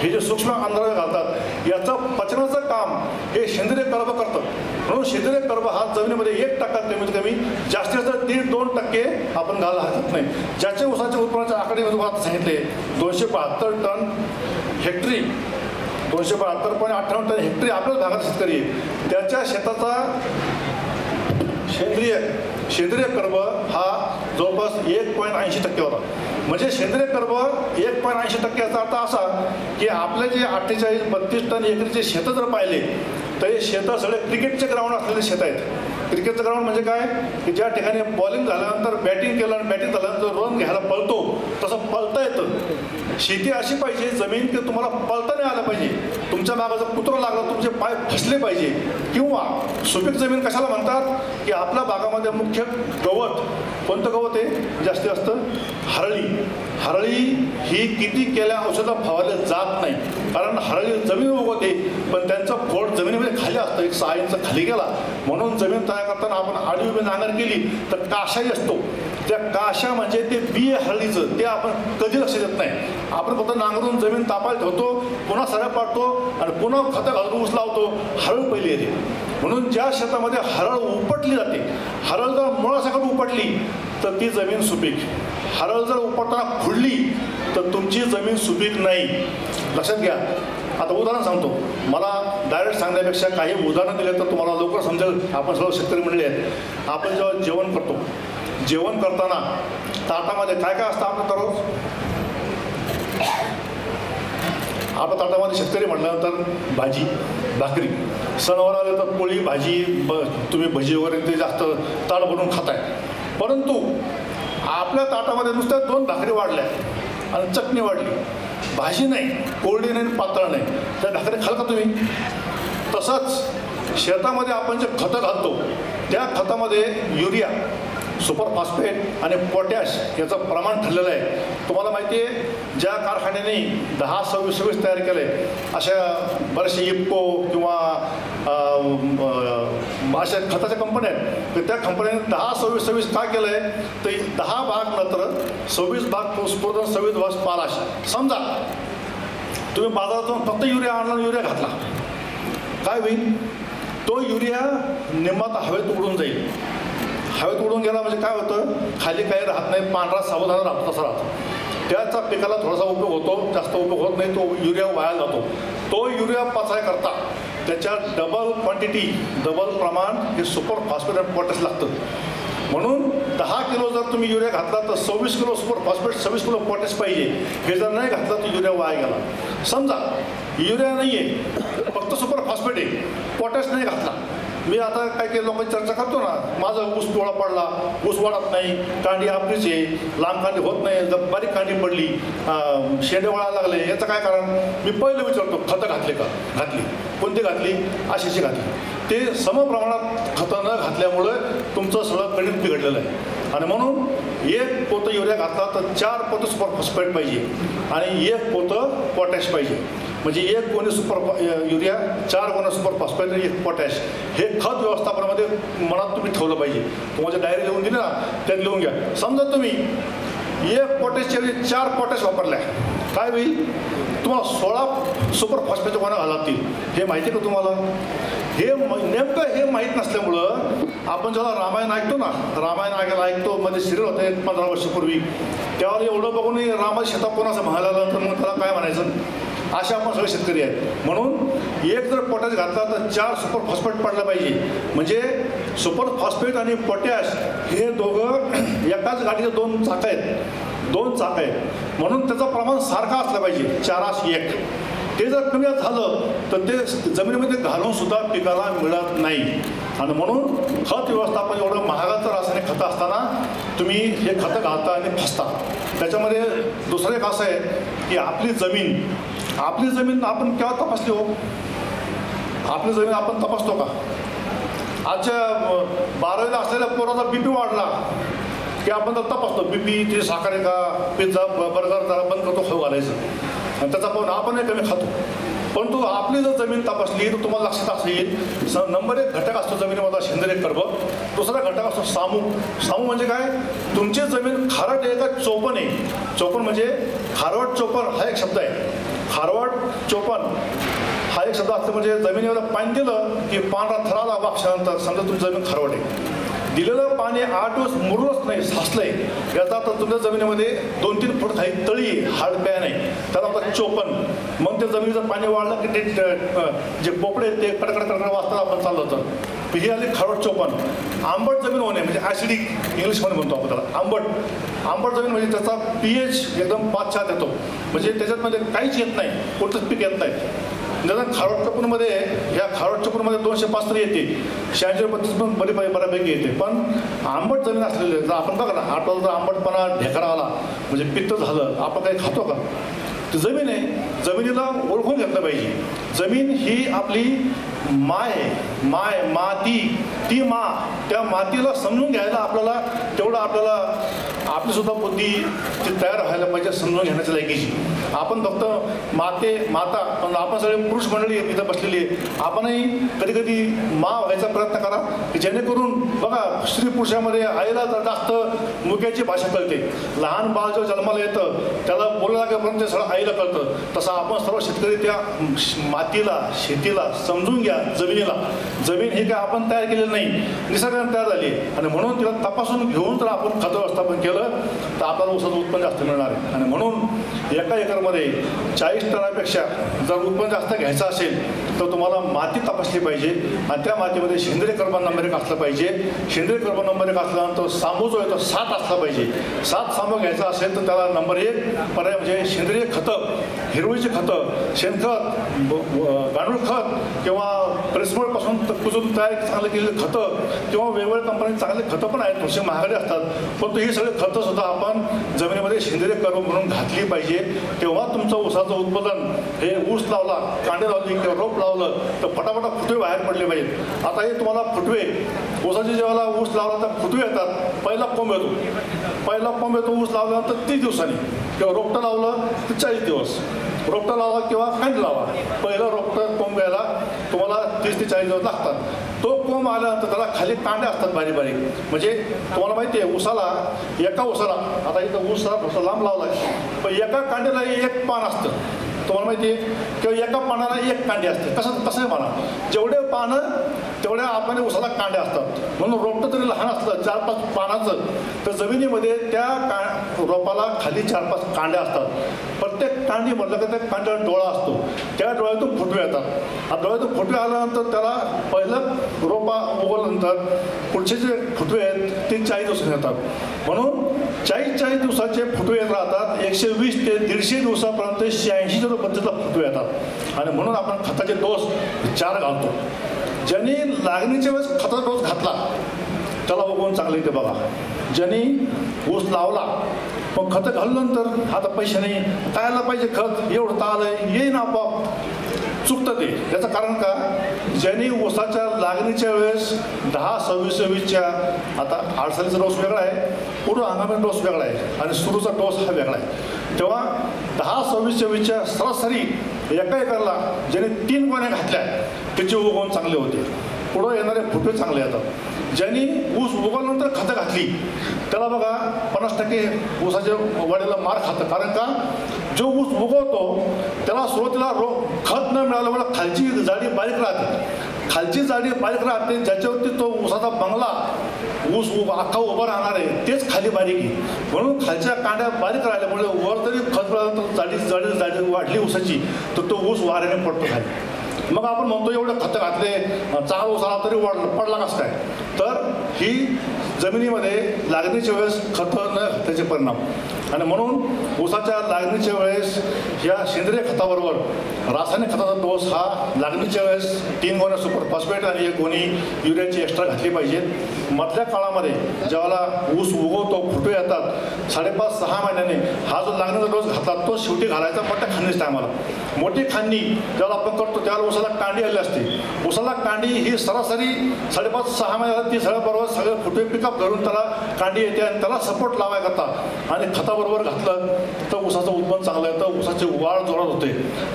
हे जे सूक्ष्म अनुद्रव्य घालतात याचं पचनाचं काम हे सेंद्रिय कर्ब करतं. म्हणून सेंद्रिय कर्ब हा जमिनीमध्ये 1% कमीत कमी जास्तीत जास्त 1-2% आपण घालायला हरकत नाही. ज्याच्या ऊसाच्या उत्पन्नाचे आकडे मी तुम्हाला सांगितले 272 टन हेक्टरी 272.58 टन हेक्टरी आपल्याच भागात शेतकरी आहे त्याच्या शेताचा सेंद्रिय कर्ब हा जवळपास 1.80% होता. म्हणजे सेंद्रिय कर्ब 1.80% याचा अर्थ असा की आपले जे 48-32 टन एकरीचे शेतं जर पाहिले तर हे शेतं सगळे क्रिकेटचे ग्राउंड असलेले शेत आहेत. क्रिकेटचं ग्राउंड म्हणजे काय की ज्या ठिकाणी बॉलिंग झाल्यानंतर बॅटिंग केलं आणि बॅटिंग झाल्यानंतर रन घ्यायला पळतो तसं पळता येतं. शेती अशी पाहिजे जमीन की तुम्हाला पळता नाही आलं पाहिजे. तुमच्या मागं जर कुत्रं लागलं तुमचे पाय फसले पाहिजे. किंवा सुपीक जमीन कशाला म्हणतात की आपल्या भागामध्ये मुख्य गवत कोणतं गवत आहे जास्तीत जास्त हरळी ही किती केल्या औषधं फवारले जात नाही कारण हरळी जमीन उगवते पण त्यांचं खोड जमिनीमध्ये खाली असतं 1 6 इंच खाली गेला म्हणून जमीन तयार करताना आपण आडी उभी नांगर केली तर काशाही असतो. त्या काशा म्हणजे ते बी हळदीचं ते आपण कधी लक्ष देत नाही. आपण फक्त नांगरून जमीन तापायला ठेवतो पुन्हा सऱ्या पाडतो आणि पुन्हा खतं घालून ऊस लावतो. हरळ पहिली येते. म्हणून ज्या शेतामध्ये हरळ उपटली जाते हरळ जर मुळासकट उपटली तर ती जमीन सुपीक. हरळ जर उपटताना खुडली तर तुमची जमीन सुपीक नाही. लक्षात घ्या. आता उदाहरण सांगतो. मला डायरेक्ट सांगण्यापेक्षा काही उदाहरणं दिले तर तुम्हाला लवकर समजेल. आपण सर्व शेतकरी मंडळी आहेत. आपण जेव्हा जेवण करतो जेवण करताना ताटामध्ये काय काय असतं आपलं दररोज आपल्या ताटामध्ये शेतकरी म्हटल्यानंतर भाजी भाकरी सणवार आले तर पोळी भाजी तुम्ही भजी वगैरे ते जास्त ताट बनवून खाताय. परंतु आपल्या ताटामध्ये नुसत्या 2 भाकरी वाढल्या आणि चटणी वाढली भाजी नाही कोरडी नाही पातळ नाही त्या भाकरी खाल का तुम्ही. तसंच शेतामध्ये आपण जे खतं घालतो त्या खतामध्ये युरिया सुपर फॉस्फेट आणि पोटॅश याचं प्रमाण ठरलेलं आहे. तुम्हाला माहिती आहे ज्या कारखान्याने 10-26 तयार केले अशा बरेचसे इफ्को किंवा अशा खताच्या कंपन्या आहेत तर त्या कंपन्यांनी 10-26 का केलं आहे तर 10 भाग नत्र 26 भाग स्फोटन 26 भाग पालाश. समजा तुम्ही बाजारातून फक्त युरिया आणला युरिया घातला काय होईल तो युरिया निम्मात हवेत उडून जाईल. हवेत उडून गेला म्हणजे काय होतं खाली काही राहत नाही पांढरा साबुदाणा राहतो तसा राहतो. त्याचा पिकाला थोडासा उपयोग होतो जास्त उपयोग होत नाही तो युरिया वाया जातो. तो युरिया पचायकरता त्याच्यात डबल क्वांटिटी डबल प्रमाण हे सुपर फॉस्फेट आणि पोटॅश लागतं. म्हणून 10 किलो जर तुम्ही युरिया घातला तर 26 kilo super phosphate 26 kilo potash पाहिजे. हे जर नाही घातलं तर युरिया वाया गेला. समजा युरिया नाही आहे फक्त सुपर फॉस्फेट आहे पोटॅश नाही घातला. मी आता काय काही लोकांची चर्चा करतो ना माझा ऊस पिवळा पडला ऊस वाढत नाही कांडी आपलीच आहे लांब कांडी होत नाही जर बारीक कांडी पडली शेंडे वळायला लागले याचं काय कारण मी पहिलं विचारतो खतं घातले का घातली कोणती घातली अशीची घातली. ते समप्रमाणात खतं न घातल्यामुळं तुमचं सगळं गणित बिघडलेलं आहे. आणि म्हणून 1 पोतं युरिया घातला तर 4 पोतं सुपर फॉस्फेट पाहिजे आणि 1 पोतं पोटॅश पाहिजे. म्हणजे 1 गोणी सुपर युरिया 4 गोणी सुपर फॉस्फेट आणि 1 पोटॅश हे खत व्यवस्थापनामध्ये मनात तुम्ही ठेवलं पाहिजे. तुम्हाला डायरी लिहून दिली ना त्यात लिहून घ्या. समजा तुम्ही 1 पोटॅशच्या ऐवजी 4 पोटॅश वापरल्या काय होईल तुम्हाला 16 सुपर फॉस्फेटच्या गोण्या घालातील. हे माहिती आहे का तुम्हाला. हे नेमकं हे माहीत नसल्यामुळं आपण जेव्हा रामायण ऐकतो ना रामायण ऐकतो मध्ये सिरियल होते 15 वर्षापूर्वी त्यावर एवढं बघून रामाच्या शेतात कोणाचं म्हणायला तर मग त्याला काय म्हणायचं असे आपण सगळे शेतकरी आहेत. म्हणून 1 जर पोटॅश घातला तर 4 सुपर फॉस्फेट पडलं पाहिजे. म्हणजे सुपर फॉस्फेट आणि पोटॅश हे दोघं एकाच गाडीचे 2 चाकं आहेत 2 चाकं आहेत म्हणून त्याचं प्रमाण सारखं असलं पाहिजे 4:1. ते जर कमी झालं तर ते जमिनीमध्ये घालून सुद्धा पिकाला मिळत नाही. आणि म्हणून खत व्यवस्थापन एवढं महागाचं रासायनिक खतं असताना तुम्ही हे खतं घालता आणि फसता. त्याच्यामध्ये दुसरं एक असं आहे की आपली जमीन आपण केव्हा तपासली हो आपली जमीन आपण तपासतो का? आजच्या 12वीला असलेल्या पोराचा BP वाढला की आपण तर तपासतो, BP ते साखर आहे का, पिझ्झा बर्गर त्याला बंद करतो खाऊ घालायचं, आणि त्याचा पण आपण कमी खातो. परंतु आपली जर जमीन तपासली तर तुम्हाला लक्षात असं येईल, नंबर 1 घटक असतो जमिनीमधला सेंद्रिय कर्ब, दुसरा घटक असतो सामू. सामू म्हणजे काय? तुमची जमीन खारट आहे का चोपण आहे? चोपण म्हणजे खारवट चोपण हा एक शब्द आहे. खारवट चोपण हा एक शब्द असतो, म्हणजे जमिनीवर पाणी दिलं की पांढरा थराला वाक्षानंतर समजा तुमची जमीन खारवट आहे. दिलेलं पाणी 8 दिवस मुरलंच नाही, साचलंय, याचा तर तुमच्या जमिनीमध्ये 2-3 फूट खाली तळी हाड पॅन आहे, त्याला म्हणतात चोपण. मग त्या जमिनीचं पाणी वाढलं की ते जे पोपडे ते कडकड वाजताना आपण चाललं होतं, ही आली खारवट चोपण. आंबट जमीन होणे म्हणजे ॲसिडिक इंग्लिशमध्ये म्हणतो आपण त्याला, आंबट जमीन म्हणजे त्याचा pH एकदम 5-6 येतो, म्हणजे त्याच्यातमध्ये काहीच येत नाही, कोणतंच पीक येत नाही. निदान खारवट चोपणमध्ये, ह्या खारवट चोपणमध्ये 205 तरी येते, 86-35 पण बऱ्यापैकी येते. पण आंबट जमीन असलेली, जर आपण बघा ना, आपल्याला जर आंबटपणा ढेकरा आला म्हणजे पित्त झालं, आपण काही खातो का? ती जमीन आहे, जमिनीला ओळखून घेतलं पाहिजे. जमीन ही आपली माती, ती त्या मातीला समजून घ्यायला आपल्याला आपलीसुद्धा बुद्धी ती तयार व्हायला पाहिजे, समजून घेण्याच्या लायकीची. आपण फक्त माता, पण आपण सगळे पुरुष मंडळी इथं बसलेली आहे, आपणही कधी व्हायचा प्रयत्न करा, की जेणेकरून बघा, स्त्री पुरुषामध्ये आईला जास्त मुक्याची भाषा कळते. लहान बाळ जेव्हा जन्माला येतं त्याला बोलायला लागेपर्यंत ते सगळं आईला कळतं. तसं आपण सर्व शेतकरी त्या मातीला, शेतीला समजून घ्या. जमीन हे काय आपण तयार केलेलं नाही, निसर्गाने तयार झाली, आणि म्हणून तिला तपासून घेऊन जर आपण खत व्यवस्थापन केलं तर आपल्याला ऊसाचं उत्पन्न जास्त मिळणार आहे. आणि म्हणून एका एकरमध्ये 40 टनापेक्षा जर उत्पन्न जास्त घ्यायचं असेल तर तुम्हाला माती तपासली पाहिजे, आणि त्या मातीमध्ये सेंद्रिय कर्ब नंबर 1 असलं पाहिजे. सेंद्रिय कर्ब नंबर 1 असल्यानंतर सामू जो आहे तो 7 असला पाहिजे. 7 सामू घ्यायचा असेल तर त्याला नंबर 1 पर्याय म्हणजे सेंद्रिय खतं, हिरवळीची खतं, शेणखत, गांडूळ खत किंवा प्रेसमोडपासून कुजून तयार चांगलं केलेली खतं, किंवा वेगवेगळ्या कंपनी चांगले खतं पण आहेत, थोडेसे महागडे असतात, परंतु ही सगळी खतं सुद्धा आपण जमिनीमध्ये सेंद्रिय कर्ब म्हणून घातली पाहिजे. तेव्हा तुमचं ऊसाचं उत्पादन, हे ऊस लावला, कांडे लावली किंवा रोप लावलं तर फटाफट फुटवे बाहेर पडले पाहिजेत. आता हे तुम्हाला फुटवे, ऊसाचे जेव्हा ऊस लावला तर फुटवे येतात, पहिला कोंब येतो ऊस लावल्यानंतर 30 दिवसांनी, किंवा रोपटं लावलं तर 40 दिवस, रोपटं लावा किंवा कांडी लावा, पहिलं रोपटं कोंब यायला तुम्हाला 30 ते 40 दिवस लागतात. तो कोंब आल्यानंतर त्याला खाली कांडे असतात बारीक, म्हणजे तुम्हाला माहिती आहे एका ऊसाला, आता इथं ऊस लांब लावला आहे, पण एका कांड्याला 1 पान असतं, तुम्हाला माहिती आहे, किंवा एका पानाला 1 कांडी असते. कसं म्हणा, जेवढे पानं तेवढ्या आपण ऊसाला कांड्या असतात. म्हणून रोपटं तरी लहान असलं 4-5 पानाचं, तर जमिनीमध्ये त्या रोपाला खाली 4-5 कांड्या असतात. प्रत्येक कांडी म्हटलं की त्या कांड्याला डोळा असतो, त्या डोळ्यातून फुटवे येतात. डोळ्यातून फुटवे आल्यानंतर त्याला पहिलं रोपा उगवल्यानंतर पुढचे जे फुटवे आहेत ते 40 दिवसांनी येतात. म्हणून 40 दिवसाचे फुटवे येत राहतात. 120 ते 150 दिवसापर्यंत 86 पद्धतीला फुटवे येतात. आणि म्हणून आपण खताचे डोस 4 घालतो. ज्यांनी लागणीच्या वेळेस खताचा डोस घातला त्याला बघून चांगलं इथे बघा. ज्यांनी ऊस लावला पण खतं घालल्यानंतर आता पैसे नाही, तयारला पाहिजे खत, एवढं तर आलं येईन आपोआप, चुकतं ते. याचं कारण का, ज्यांनी ऊसाच्या लागणीच्या वेळेस 10-26-26च्या, आता 8 सालीचा डोस वेगळा आहे, पूर्ण हंगामी डोस वेगळा आहे, आणि सुरूचा डोस हा वेगळा आहे. तेव्हा 10-26-26च्या सरासरी एका एकरला ज्याने 3 गोण्या घातल्या त्याचे उगवण चांगले होते, पुढं येणारे फुटवे चांगले येतात. ज्यांनी ऊस उगवल्यानंतर खतं घातली त्याला बघा 50% ऊसाच्या वाढीला मार खातं. कारण का, जो ऊस उगवतो त्याला सुरुवातीला खत न मिळाल्यामुळे खालची जाडी बारीक राहते, ज्याच्यावरती तो ऊसाचा बंगला ऊस अख्खा उभा राहणार आहे तेच खाली बारीक आहे. म्हणून खालच्या कांड्या बारीक राहिल्यामुळे वर तरी खत मिळाल्यानंतर जाडी वाढली ऊसाची तर तो ऊस वाऱ्याने पडतो खाली. मग आपण म्हणतो एवढं खतं घातले, चांगला ऊस आला तरी पडला कसं काय, तर ही जमिनीमध्ये लागणीच्या वेळेस खतं न घातल्याचे परिणाम. आणि म्हणून ऊसाच्या लागणीच्या वेळेस ह्या सेंद्रिय खताबरोबर रासायनिक खताचा डोस हा लागणीच्या वेळेस 3 गोण्या सुपर फॉस्फेट आणि 1 गोणी युरियाची एक्स्ट्रा घातली पाहिजे. मधल्या काळामध्ये ज्यावेळेला ऊस उगवतो, फुटवे येतात, 5.5-6 महिन्याने हा जो लागणीचा डोस घातला तो शेवटी घालायचा मोठ्या खांदीच टायमाला. मोठी खांदी ज्यावेळेला आपण करतो त्यावेळेला ऊसाला कांडी आली असते. ऊसाला कांडी ही सरासरी 5.5-6 महिन्याला ती सगळ्याबरोबर सगळे फुटवे पिकअप धरून त्याला कांडी येते आणि त्याला सपोर्ट लावाय करता आणि खताबरोबर घातलं तर ऊसाचं उत्पन्न चांगलं येतं, ऊसाची वाढ जोरात होते.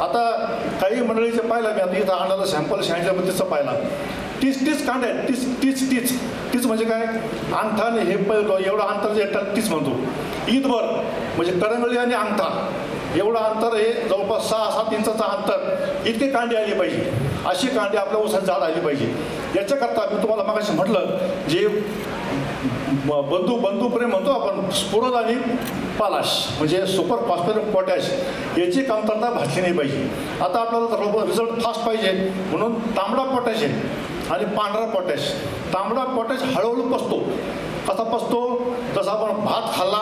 आता काही मंडळीचे पाहिलं मी, आता इथं आणलेलं सॅम्पल 86-32चा पाहिला, 30 कांड्या आहेत. 30 म्हणजे काय, अंगठाने हे एवढं अंतर जे 30 म्हणतो, ईदभर म्हणजे करंगळी आणि अंगठा एवढं अंतर, हे जवळपास 6-7 इंचाचं अंतर, इतके कांडी आली पाहिजे. अशी कांडी आपल्या ऊसात झाड आली पाहिजे. याच्याकरता मी तुम्हाला मागाशी म्हटलं, जे बंधुप्रेम म्हणतो आपण, स्फुरद आणि पालाश म्हणजे सुपर फॉस्फेट पोटॅश याची कमतरता भासली नाही पाहिजे. आता आपल्याला रिझल्ट फास्ट पाहिजे म्हणून तांबडा पोटॅश आहे आणि पांढरा पोटॅश. तांबडा पोटॅश हळूहळू पसतो. कसा पसतो, जसा आपण भात खाल्ला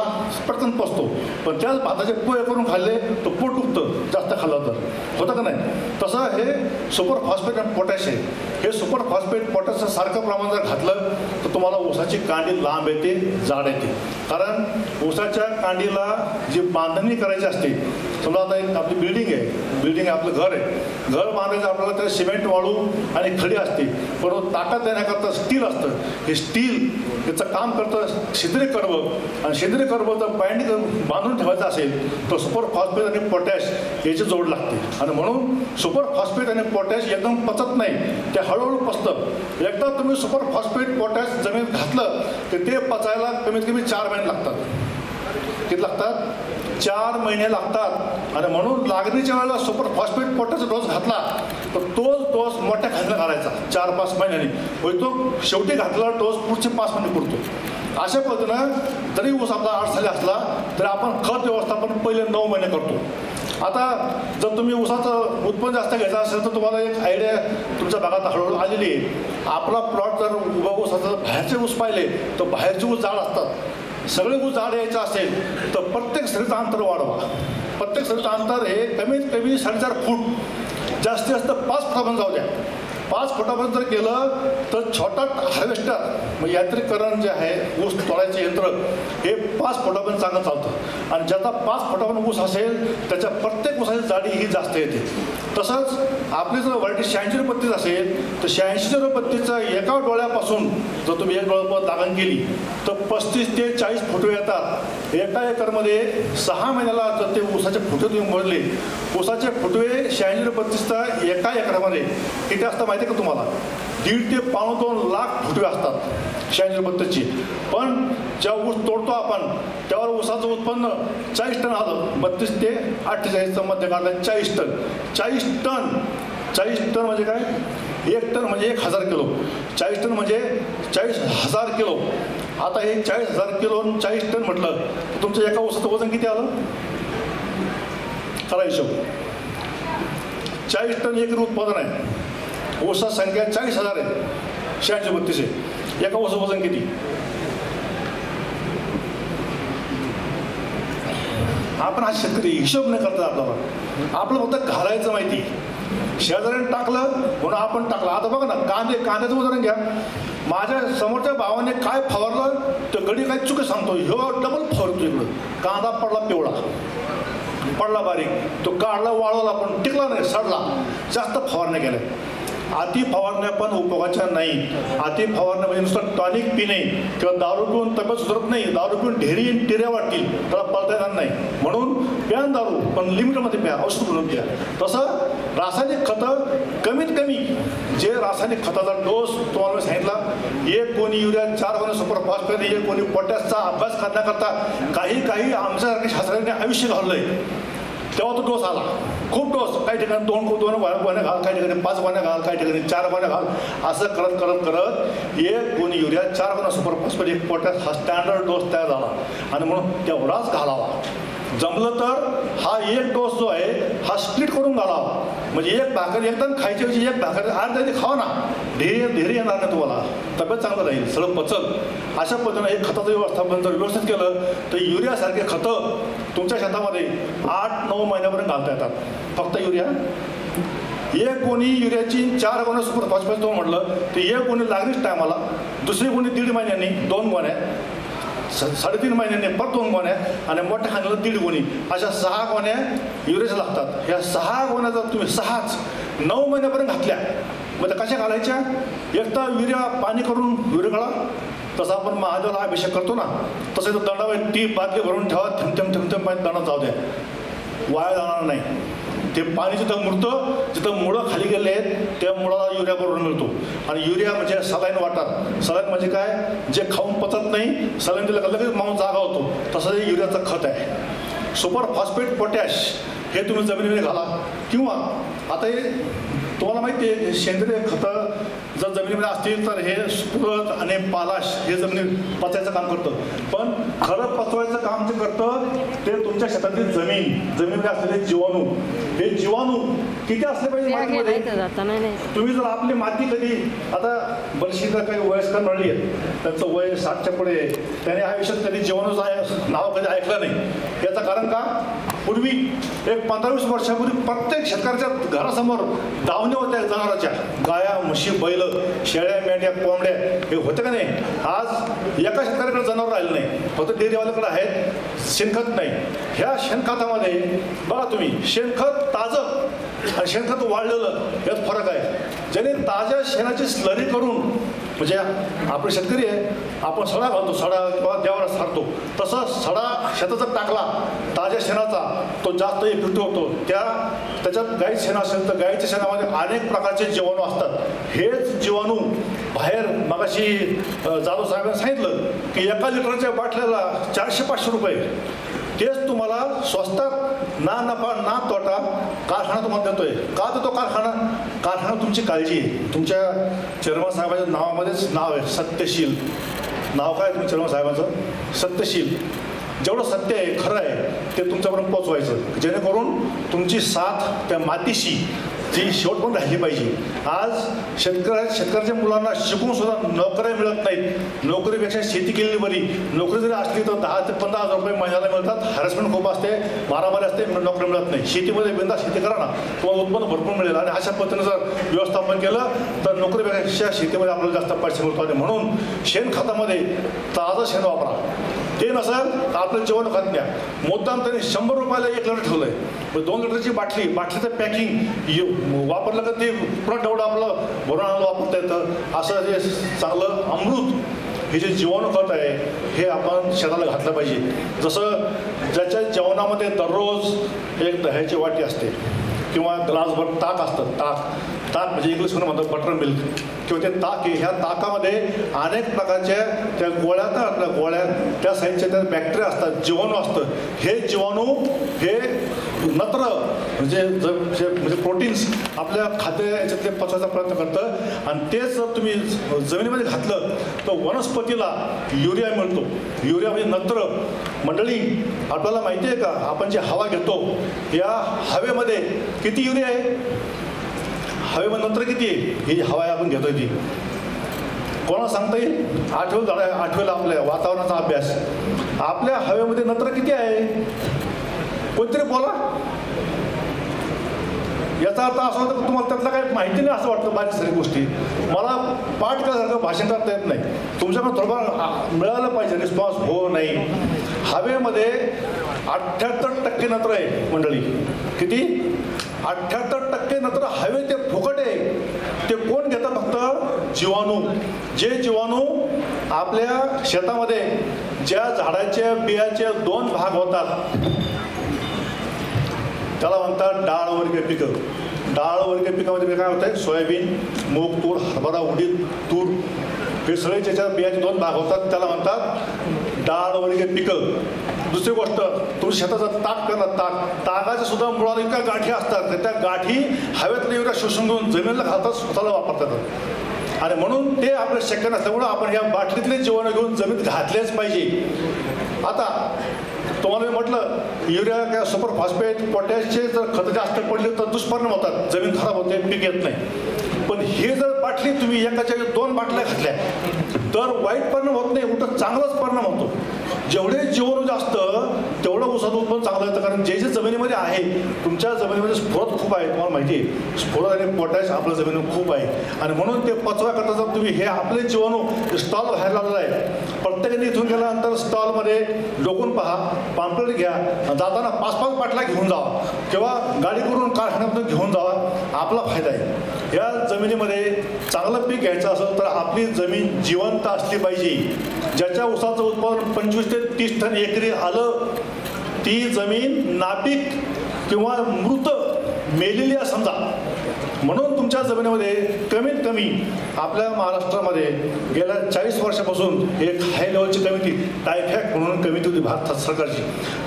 पटकन पसतो, पण त्याच भाताचे पोहे करून खाल्ले तर पोट दुखतं जास्त खाल्लं तर, होतं का नाही. तसं हे सुपर फॉस्फेट आणि पोटॅश आहे. हे सुपर फॉस्फेट पोटॅशचं सारखं प्रमाण जर घातलं तर तुम्हाला ऊसाची कांडी लांब येते, जाड येते. कारण ऊसाच्या कांडीला जी बांधणी करायची असते, समजा आता एक आपली बिल्डिंग आहे, आपलं घर आहे, घर बांधायचं आपल्याला त्या सिमेंट वाळू आणि खडी असते, पण ताकद देण्याकरता स्टील असतं. हे स्टील याचं काम करतं सेंद्रिय कर्ब, आणि सेंद्रिय कर्ब जर बांधून ठेवायचं असेल तर सुपर फॉस्फेट आणि पोटॅश याची जोड लागते. आणि म्हणून सुपर फॉस्फेट आणि पोटॅश एकदम पचत नाही, ते हळूहळू पचतं. एकदा तुम्ही सुपर फॉस्फेट पोटॅश जमिनीत घातलं तर ते पचायला कमीत कमी 4 महिने लागतात. किती लागतात? 4 महिने लागतात. आणि म्हणून लागणीच्या वेळेला सुपर फॉस्फेट पोटॅशचा डोस घातला तर तोच डोस मोठ्या खांद्याला घालायचा 4-5 महिन्यांनी, होय तो शेवटी घातलेला डोस पुढचे 5 महिने पुरतो. अशा पद्धतीनं जरी ऊस आपला 8 साली असला तरी आपण खत व्यवस्थापन पहिले 9 महिने करतो. आता जर तुम्ही ऊसाचं उत्पन्न जास्त घ्यायचं असेल तर तुम्हाला एक आयडिया तुमच्या भागात हळूहळू आलेली आहे. आपला प्लॉट जर उभा ऊसाचा बाहेरचे ऊस पाहिले तर बाहेरचे ऊस जाड असतात. सगळे ऊस जाड यायचं असेल तर प्रत्येक सरीचं अंतर वाढवा. प्रत्येक सरीचं अंतर हे कमीत कमी 4.5 फूट, जास्तीत जास्त 5 फुटापर्यंत जाऊ द्या. 5 फुटापर्यंत जर केलं तर छोटा हार्वेस्टर म्हणजे यांत्रिकरण जे आहे ऊस तोडायचे यंत्र हे 5 फुटापर्यंत चांगलं चालतं. आणि ज्याचा 5 फुटापर्यंत ऊस असेल त्याच्या प्रत्येक ऊसाची जाडी ही जास्त येते. तसंच आपली जर व्हरायटी 86 पत्तीच असेल तर 86 पत्तीचं एका डोळ्यापासून जर तुम्ही एक डोळ्यापर्यंत लागण केली तर 35 ते 40 फुटवे येतात. एका एकरमध्ये 6 महिन्याला जर ते ऊसाचे फुटवे तुम्ही मोजले, ऊसाचे फुटवे 86 पत्तीसचा एका एकरामध्ये किती असतं माहिती आहे का तुम्हाला? 1.5 ते 2.25 लाख फुटवे असतात 86 पत्तीची. पण जेव्हा ऊस तोडतो आपण त्यावर ऊसाचं उत्पन्न 40 टन आलं. 32 ते 48चं मध्ये काढलं 40 टन. 40 टन म्हणजे काय? 1 टन म्हणजे 1000 किलो. 40 टन म्हणजे 40,000 किलो. आता हे 40,000 किलो 40 टन म्हटलं तर तुमचं एका ऊसाचं वजन किती आलं? करा हिशोब. 40 टन एकरी उत्पादन आहे. ऊसाची संख्या 40,000 आहे. 86 32 आहे. एका ऊसाचं वजन किती? आपण हा शेतकरी हिशोब नाही करतात. आपल्याला आपलं फक्त घालायचं माहिती. शेजाऱ्याने टाकलं म्हणून आपण टाकलं. आता बघा ना, कांद्याचं उदाहरण घ्या. माझ्या समोरच्या भावाने काय फवारलं तर गडी काय चुकी सांगतो, ह्यो डबल फवारतो. इकडं कांदा पडला पिवळा, पडला बारीक, तो काढला वाळवला पण टिकला नाही, सडला. जास्त फवारण्या केल्या. अति फवारण्या पण उपयोगाच्या नाही. अति फवारण्या म्हणजे नुसतं टॉनिक पिणे किंवा दारू पिऊन तब्येत सुधारत नाही. दारू पिऊन ढेरी टिऱ्या वाटतील, त्याला पळता येणार नाही. म्हणून प्या दारू पण लिमिटमध्ये प्या, औषध म्हणून प्या. तसं रासायनिक खतं कमीत कमी, जे रासायनिक खताचा डोस तुम्हाला मी सांगितला, 1 गोणी युरिया, 4 गोणी सुपर फॉस्फेट, 1 गोणी पोटॅशचा अभ्यास करण्याकरता काही आमच्यासारख्या शास्त्रज्ञांनी आयुष्य घाललंय. तेव्हा तो डोस आला. खूप डोस, काही ठिकाणी 2 गोण्या घाल, काही ठिकाणी 5 गोण्या घाल, काही ठिकाणी 4 गोण्या घाल. असं करत 1 गोणी युरिया, 4 गोण्या सुपर फॉस्फेट, 1 पोटॅश हा स्टँडर्ड डोस तयार झाला. आणि म्हणून तेवढाच घालावा. जमलं तर हा एक डोस जो आहे हा स्प्लिट करून घालावा, म्हणजे एक भाकर एकदम खायची ऐवजी एक भाकर अर्धा खावा ना, ढेरी येणार नाही तुम्हाला, तब्येत चांगलं राहील, सगळं पचल. अशा पद्धतीनं एक खताचं व्यवस्थापन जर व्यवस्थित केलं तर युरियासारखे खतं तुमच्या शेतामध्ये 8-9 महिन्यापर्यंत घालता येतात. फक्त युरिया एक गोणी युरियाची 4 गोण्या सुपर फॉस्फेट तो म्हटलं तर एक गोणी लागलीच टायमाला, दुसरी गोणी 1.5 महिन्यांनी 2 गोण्या, 3.5 महिन्यांनी परत 2 गोण्या आणि मोठ्या खाण्याला 1.5 गोणी, अशा 6 गोण्या युरियाच्या लागतात. ह्या 6 गोण्या जर तुम्ही 6च 9 महिन्यापर्यंत घातल्या मग त्या कशा घालायच्या, एक तर युरिया पाणी करून युरिया काढा, तसं आपण महादेवाला अभिषेक करतो ना तसं तर दंडावर टीप बादली भरून ठेवा, थेंब पाणी दंडात जाऊ द्या, वाया जाणार नाही. ते पाणी जिथं मुरतं, जिथं मुळं खाली गेले आहेत त्या मुळाला युरिया बरोबर मिळतो. आणि युरिया म्हणजे सलाईन वाटर, सलाईन म्हणजे काय, जे खाऊन पचत नाही सलाईन दिलं का लगेच माणूस जागा होतो, तसं हे युरियाचं खत आहे. सुपर फॉस्फेट पोटॅश हे तुम्ही जमिनीमध्ये घाला, किंवा आता हे तुम्हाला माहिती आहे सेंद्रिय खतं जर जमिनीमध्ये असतील तर हे स्फुरद आणि पालाश हे जमिनीत पचायचं काम करतं. पण खरं पचवायचं काम जे करतं ते तुमच्या शेतातील जमिनीमध्ये असलेले जीवाणू, हे जीवाणू किती असले पाहिजे मातीमध्ये. तुम्ही जर आपली माती कधी, आता बरीचशी काही वयस्कर मंडळी आहेत त्यांचं वय 60च्या पुढे आहे, त्याने आयुष्यात कधी जीवाणूचं नाव कधी ऐकलं नाही. याचं कारण का, पूर्वी एक 15-20 वर्षापूर्वी प्रत्येक शेतकऱ्याच्या घरासमोर दावण्या होत्या जनावरांच्या, गाया म्हशी बैल शेळ्या मेंढ्या कोंबड्या हे होतं का नाही. आज एका शेतकऱ्याकडे जनावर राहिलं नाही, फक्त डेअरीवाल्याकडे आहेत, शेणखत नाही. ह्या शेणखतामध्ये बघा तुम्ही, शेणखत ताजं आणि शेणखत वाळलेलं यात फरक आहे. ज्याने ताज्या शेणाची स्लरी करून, म्हणजे आपले शेतकरी आहे, आपण सडा घालतो, सडा किंवा देवाला सारतो, तसं सडा शेताचा टाकला ताज्या शेणाचा तो जास्त इफेक्टिव्ह होतो. त्याच्यात गाई शेण असेल तर गाईच्या शेणामध्ये अनेक प्रकारचे जीवाणू असतात. हेच जीवाणू बाहेर, मगाशी जाधव साहेबांनी सांगितलं की 1 लिटरच्या बाटल्याला 400-500 रुपये, तेच तुम्हाला स्वस्तात ना नफा ना तोटा कारखाना तुम्हाला देतोय. का देतो कारखाना तुमची काळजी आहे. तुमच्या चेअरमन साहेबांच्या नावामध्येच नाव आहे सत्यशील. नाव काय तुमच्या चेअरमन साहेबांचं, सत्यशील. जेवढं सत्य आहे खरं आहे ते तुमच्यापर्यंत पोचवायचं, जेणेकरून तुमची साथ त्या मातीशी ती शेवट पण राहिली पाहिजे. आज शेतकऱ्याच्या मुलांना शिकून सुद्धा नोकऱ्या मिळत नाहीत. नोकरीपेक्षा शेती केलेली बरी. नोकरी जरी असली तर 10,000 ते 15,000 रुपये महिन्याला मिळतात. हॅरेसमेंट खूप असते, मारामारी असते, नोकरी मिळत नाही. शेतीमध्ये बिंदा शेती करा ना, तुम्हाला उत्पन्न भरपूर मिळेल. आणि अशा पद्धतीने जर व्यवस्थापन केलं तर नोकरीपेक्षा शेतीमध्ये आपल्याला जास्त पैसे मिळतात. म्हणून शेणखतामध्ये ताजं शेण वापरा. ते नसेल तर आपलं जेवण खात द्या. मुद्दाम त्यांनी 100 रुपयाला 1 लिटर ठेवलं आहे. 2 लिटरची बाटलीचं पॅकिंग वापरलं का ते पुन्हा तेवढं आपलं भरून आणायला वापरता येतं. असं जे चांगलं अमृत हे जे जीवाणू खत आहे हे आपण शेताला घातलं पाहिजे. जसं ज्याच्या जेवणामध्ये दररोज एक दह्याची वाटी असते किंवा ग्लासभर ताक असतं, ताक म्हणजे इंग्लिशमध्ये म्हणतात बटर मिल्क किंवा ते ताक आहे. ह्या ताकामध्ये अनेक प्रकारच्या त्या गोळ्या तर आपल्या गोळ्या त्या साईडच्या त्या बॅक्टेरिया असतात, जीवाणू असतं. हे जीवाणू हे नत्र म्हणजे प्रोटीन्स आपल्या खाद्य याच्यातले पचवायचा प्रयत्न करतं. आणि तेच जर तुम्ही जमिनीमध्ये घातलं तर वनस्पतीला युरिया मिळतो. युरिया म्हणजे नत्र. मंडळी आपल्याला माहिती आहे का, आपण जी हवा घेतो या हवेमध्ये किती युरिया आहे, हवेमध्ये नत्र किती आहे, ही हवा आपण घेतोय ती कोणाला सांगता येईल. आठवेला आपल्या वातावरणाचा अभ्यास, आपल्या हवेमध्ये नत्र किती आहे कोणतरी बोला. याचा अर्थ असा होता की तुम्हाला त्यातलं काही माहिती नाही असं वाटतं. बारीक सारी गोष्टी मला पाठ केल्यासारखं भाषण करता येत नाही. तुमच्याकडे थोडंफार मिळालं पाहिजे रिस्पॉन्स. हो नाही, हवेमध्ये 78% नत्र आहे मंडळी. किती? 78% नत्र हवे ते फुकट आहे. ते कोण घेतं? फक्त जीवाणू. जे जीवाणू आपल्या शेतामध्ये ज्या झाडाच्या बियाचे 2 भाग होतात त्याला म्हणतात डाळवर्गीय पिकं. डाळवर्गीय पिकामध्ये काय होतं आहे, सोयाबीन, मूग, तूर, हरभरा, उडीद, तूर हे सगळे ज्याच्या बियाचे 2 भाग होतात त्याला म्हणतात डाळवर्गीय पिकं. दुसरी गोष्ट, तुम्ही शेताचं ताक करणार, ताकाच्या सुद्धा मुळाला इतक्या गाठी असतात त्या गाठी हवेतल्या युरिया शोषून घेऊन जमिनीला घालतात, स्वतःला वापरतात. आणि म्हणून ते आपलं शक्य नसल्यामुळं आपण या बाटलीतले जीवाणू घेऊन जमिनीत घातलेच पाहिजे. आता तुम्हाला मी म्हटलं युरिया किंवा सुपर फॉस्फेट पोटॅशचे जर खतं जास्त पडले तर दुष्परिणाम होतात, जमीन खराब होते, पीक येत नाही. पण हे जर बाटली तुम्ही एकाच्या 2 बाटल्या घातल्या तर वाईट परिणाम होत नाही, उलट चांगलाच परिणाम होतो. जेवढे जीवाणू जास्त तेवढं ऊसाचं उत्पन्न चांगलं येतं. कारण जे जे जमिनीमध्ये आहे, तुमच्या जमिनीमध्ये स्फोरत खूप आहे, तुम्हाला माहिती आहे, स्फोरत आणि पोटॅश आपल्या जमिनीमध्ये खूप आहे. आणि म्हणून ते पचवाकरता जर तुम्ही हे आपले जीवाणू स्टॉल व्हायला लागलं आहे, प्रत्येकाने इथून गेल्यानंतर स्टॉलमध्ये डोकून पहा, पाम्पलेट घ्या, जाताना 5-5 बाटल्या घेऊन जावा किंवा गाडी करून कारखान्यातून घेऊन जावा, आपला फायदा आहे. या जमिनीमध्ये चांगलं पीक घ्यायचं असेल तर आपली जमीन जिवंत असली पाहिजे. ज्याच्या ऊसाचं उत्पादन 25 ते 30 टन एकरी आलं, ती जमीन नापीक किंवा मृत मेलेली आहे समजा. म्हणून तुमच्या जमिनीमध्ये कमीत कमी आपल्या महाराष्ट्रामध्ये गेल्या 40 वर्षापासून एक हाय लेवलची कमिटी, टायफॅक म्हणून कमिटी होती भारत सरकारची.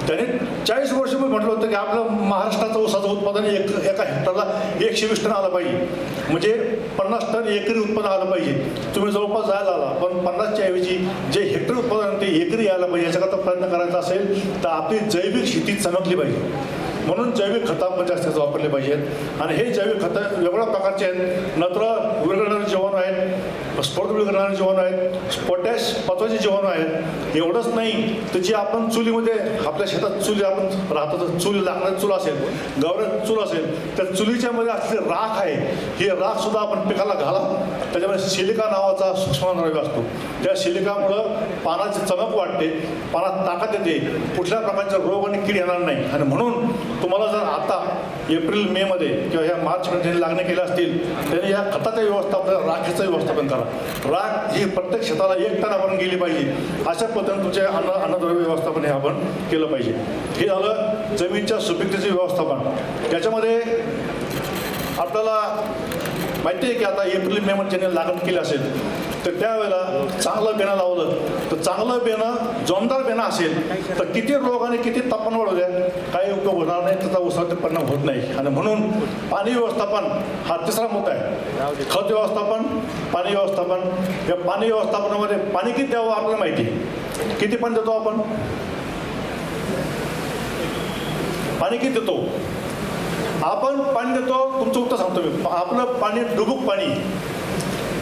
त्याने 40 वर्षापूर्वी म्हटलं होतं की आपलं महाराष्ट्राचं ऊसाचं उत्पादन एका हेक्टरला 120 टन आलं पाहिजे, म्हणजे 50 टन एकरी उत्पन्न आलं पाहिजे. तुम्ही जवळपास जायला आला, पण 50च्या ऐवजी जे हेक्टर उत्पादन ते एकरी यायला पाहिजे. याच्याकरता प्रयत्न करायचा असेल तर आपली जैविक शेती चमकली पाहिजे. म्हणून जैविक खतं आपण जास्त वापरले पाहिजेत. आणि हे जैविक खतं वेगवेगळ्या प्रकारचे आहेत. नत्र विरघळणारे जीवाणू आहेत, स्फोट विरघळणारे जीवाणू आहेत, पोटॅश पचवाचे जीवाणू आहेत. एवढंच नाही तर जे आपण चुलीमध्ये आपल्या शेतात चुली आपण राहतो, तर चूल लागणारी चूल असेल, गवऱ्यात चूल असेल, त्या चुलीच्या मध्ये असलेली राख आहे, ही राखसुद्धा आपण पिकाला घाला. त्याच्यामध्ये सिलिका नावाचा सूक्ष्मद्रव्य असतो. त्या सिलिकामुळं पानाची चमक वाढते, पानात ताकद येते, कुठल्या प्रकारचे रोग आणि कीड येणार नाही. आणि म्हणून तुम्हाला जर आता एप्रिल मे मध्ये किंवा ह्या मार्च मध्ये लागणे केले असतील त्यांनी या खताचं व्यवस्थापन, राखेचं व्यवस्थापन करा. राख ही प्रत्येक शेताला 1 टन आपण गेली पाहिजे. अशा पद्धतीने तुमचे अन्नद्रव्य व्यवस्थापन हे आपण केलं पाहिजे. हे झालं जमिनीच्या सुपीकतेचे व्यवस्थापन. त्याच्यामध्ये आपल्याला माहिती आहे की आता एप्रिल मे मध्ये ज्यांनी लागण केली असेल तर त्यावेळेला चांगलं बेणं लावलं तर चांगलं बेणं जोमदार बेणं असेल तर किती रोग आणि किती तापमान वाढू द्या काही उपयोग होणार नाही, त्याचा ऊसावर परिणाम होत नाही. आणि म्हणून पाणी व्यवस्थापन हा तिसरा मुद्दा आहे. खत व्यवस्थापन, पाणी व्यवस्थापन. या पाणी व्यवस्थापनामध्ये पाणी किती द्यावं आपल्याला माहिती आहे. किती पाणी देतो आपण, पाणी किती देतो आपण, पाणी देतो. तुमचं उत्तर सांगतो मी. आपलं पाणी डुबुक पाणी.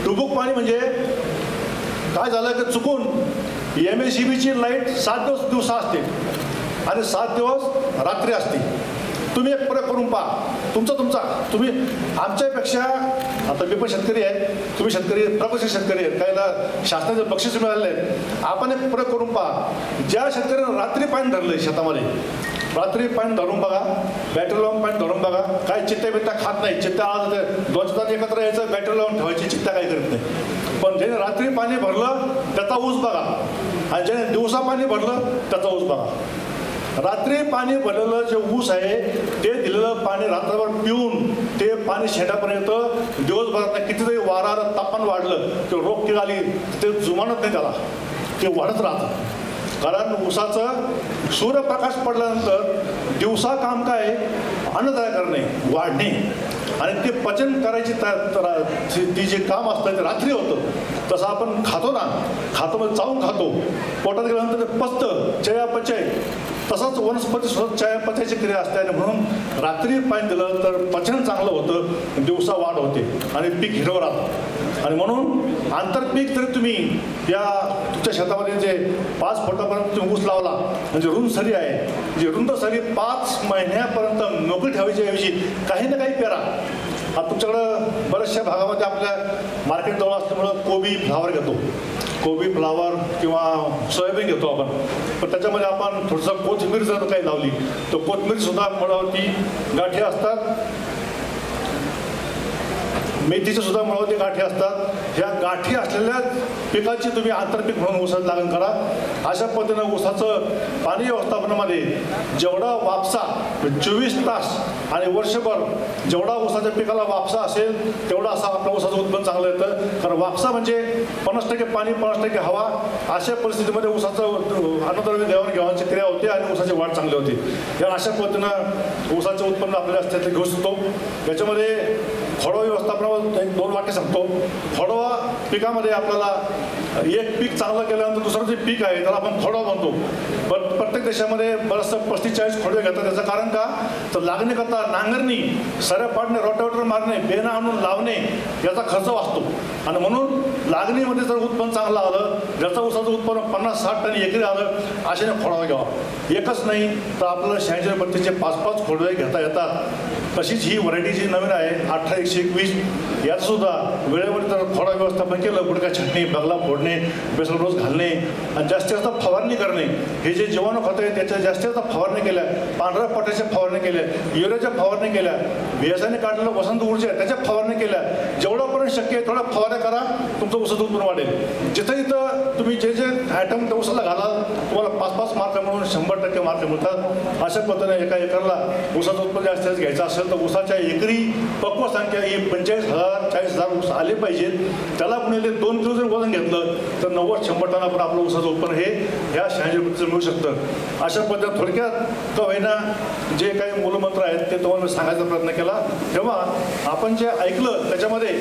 डुबुक पाणी म्हणजे काय झालं की चुकून MSEBची लाईट 7 दिवस असते आणि 7 दिवस रात्री असते. तुम्ही एक प्रयोग करून पहा, तुमचा तुम्ही आमच्यापेक्षा, आता मी पण शेतकरी आहे, तुम्ही शेतकरी, प्रगतशील शेतकरी आहेत, काहीला शासनाचे बक्षीस मिळाले आहेत. आपण एक प्रयोग करून पहा, ज्या शेतकऱ्यानं रात्री पाणी धरलं शेतामध्ये, रात्री पाणी धरून बघा, बॅटरी लावून पाणी धरून बघा, काय चित्त्या बित्त्या खात नाही. चित्त्या आज 2 शेतात एकत्र यायचं, बॅटरी लावून ठेवायची, चित्त्या काही करत नाही. पण ज्याने रात्री पाणी भरलं त्याचा ऊस बघा, आणि ज्याने दिवसा पाणी भरलं त्याचा ऊस बघा. रात्री पाणी भरलेलं जे ऊस आहे ते दिलेलं पाणी रात्रभर पिऊन ते पाणी शेतापर्यंत दिवसभरात कितीतरी वारा तापमान वाढलं ते रोग कीड आली ते जुमानत नाही, त्याला ते वाढत राहतं. कारण ऊसाचं सूर्यप्रकाश पडल्यानंतर दिवसा काम काय, अन्न तयार करणे, वाढणे, आणि ते पचन करायची ती जे काम असतं ते रात्री होतं. तसं आपण खातो ना, खातो म्हणजे चावून खातो, पोटात गेल्यानंतर ते पचतं, चयापचय. तसंच वनस्पती सुद्धा चयापचयाची क्रिया असते. आणि म्हणून रात्री पाणी दिलं तर पचन चांगलं होतं, दिवसा वाढ होते आणि पीक हिरवं राहतं. आणि म्हणून आंतरपीक जर तुम्ही या तुमच्या शेतामध्ये जे 5 फुटापर्यंत तुम्ही ऊस लावला, म्हणजे रुंद सरी आहे, जी रुंद सरी 5 महिन्यापर्यंत मोकळी ठेवायची ऐवजी काही ना काही पेरा. आता तुमच्याकडं बऱ्याचशा भागामध्ये आपल्या मार्केट जवळ असल्यामुळं कोबी फ्लावर घेतो, कोबी फ्लावर किंवा सोयाबीन घेतो आपण. पण त्याच्यामध्ये आपण थोडंसं कोथिंबीर जर काही लावली तर कोथिंबीरसुद्धा मुळावरती गाठी असतात, मेथीचे सुद्धा मुळावरती गाठी असतात. ह्या गाठी असलेल्या पिकाची तुम्ही आंतरपीक म्हणून ऊसात लागण करा. अशा पद्धतीनं ऊसाचं पाणी व्यवस्थापनामध्ये जेवढा वापसा 24 तास आणि वर्षभर जेवढा ऊसाच्या पिकाला वापसा असेल तेवढा असा आपल्या ऊसाचं उत्पन्न चांगलं येतं. कारण वापसा म्हणजे 50% पाणी 50% हवा. अशा परिस्थितीमध्ये ऊसाचं अन्नद्रव्य देवाणघेवाणची क्रिया होते आणि ऊसाची वाढ चांगली होते. या अशा पद्धतीनं ऊसाचं उत्पन्न आपल्याला असतं घेऊ शकतो. याच्यामध्ये खोडवा व्यवस्थापनावर 2 वाक्य सांगतो. खोडवा पिकामध्ये आपल्याला एक पीक चांगलं केल्यानंतर दुसरं जे पीक आहे त्याला आपण खोडवा म्हणतो. पण प्रत्येक देशामध्ये बरंचसं 35-40 खोडवे घेतात. त्याचं कारण का तर लागणे करता नांगरणी, सऱ्या पाडणे, रोटावेटर मारणे, बेना आणून लावणे याचा खर्च वाचतो. आणि म्हणून लागणीमध्ये जर उत्पन्न चांगलं आलं, ज्याचं ऊसाचं उत्पन्न 50-60 टन एकरी आलं, अशाने खोडवा घ्यावा. एकच नाही तर आपल्याला 86-32चे 5-5 खोडवे घेता येतात. तशीच ही व्हरायटी जी नवीन आहे 18-121 यात सुद्धा वेळेवर जर खोडा व्यवस्थापन केलं, गुडका छाटणी, बगला फोडणे, बेसल डोस घालणे आणि जास्तीत जास्त फवारणी करणे, हे जे जीवाणू खतं आहे त्याच्या जास्तीत जास्त फवारणी केल्या, पांढऱ्या पोट्याच्या फवारणी केल्या, युरियाच्या फवारणी केल्या, बियासाने काढलेलं वसंत ऊर्जा त्याच्या फवारणी केल्या. जेवढापर्यंत शक्य आहे तेवढ्या फवारण्या करा, तुमचं ऊसाचं उत्पन्न वाढेल. जिथं इथं तुम्ही जे जे आयटम त्या ऊसाला घालाल तुम्हाला 5-5 मार्क मिळून 100% मार्क मिळतात. अशा पद्धतीने एका एकरला ऊसाचं उत्पन्न जास्तीत घ्यायचं असेल तर ऊसाच्या एकरी पक्व संख्या ही 45,000-40,000 ऊस आले पाहिजेत. त्याला पुणे 2 किलो जर वजन घेतलं तर 90-100 टनापर्यंत आपलं ऊसाचं उत्पन्न हे ह्या 86 मिळू शकतं. अशा पद्धतीने थोडक्यात का होईना जे काही मूलमंत्र आहेत ते तुम्हाला सांगायचा प्रयत्न केला. तेव्हा आपण जे ऐकलं त्याच्यामध्ये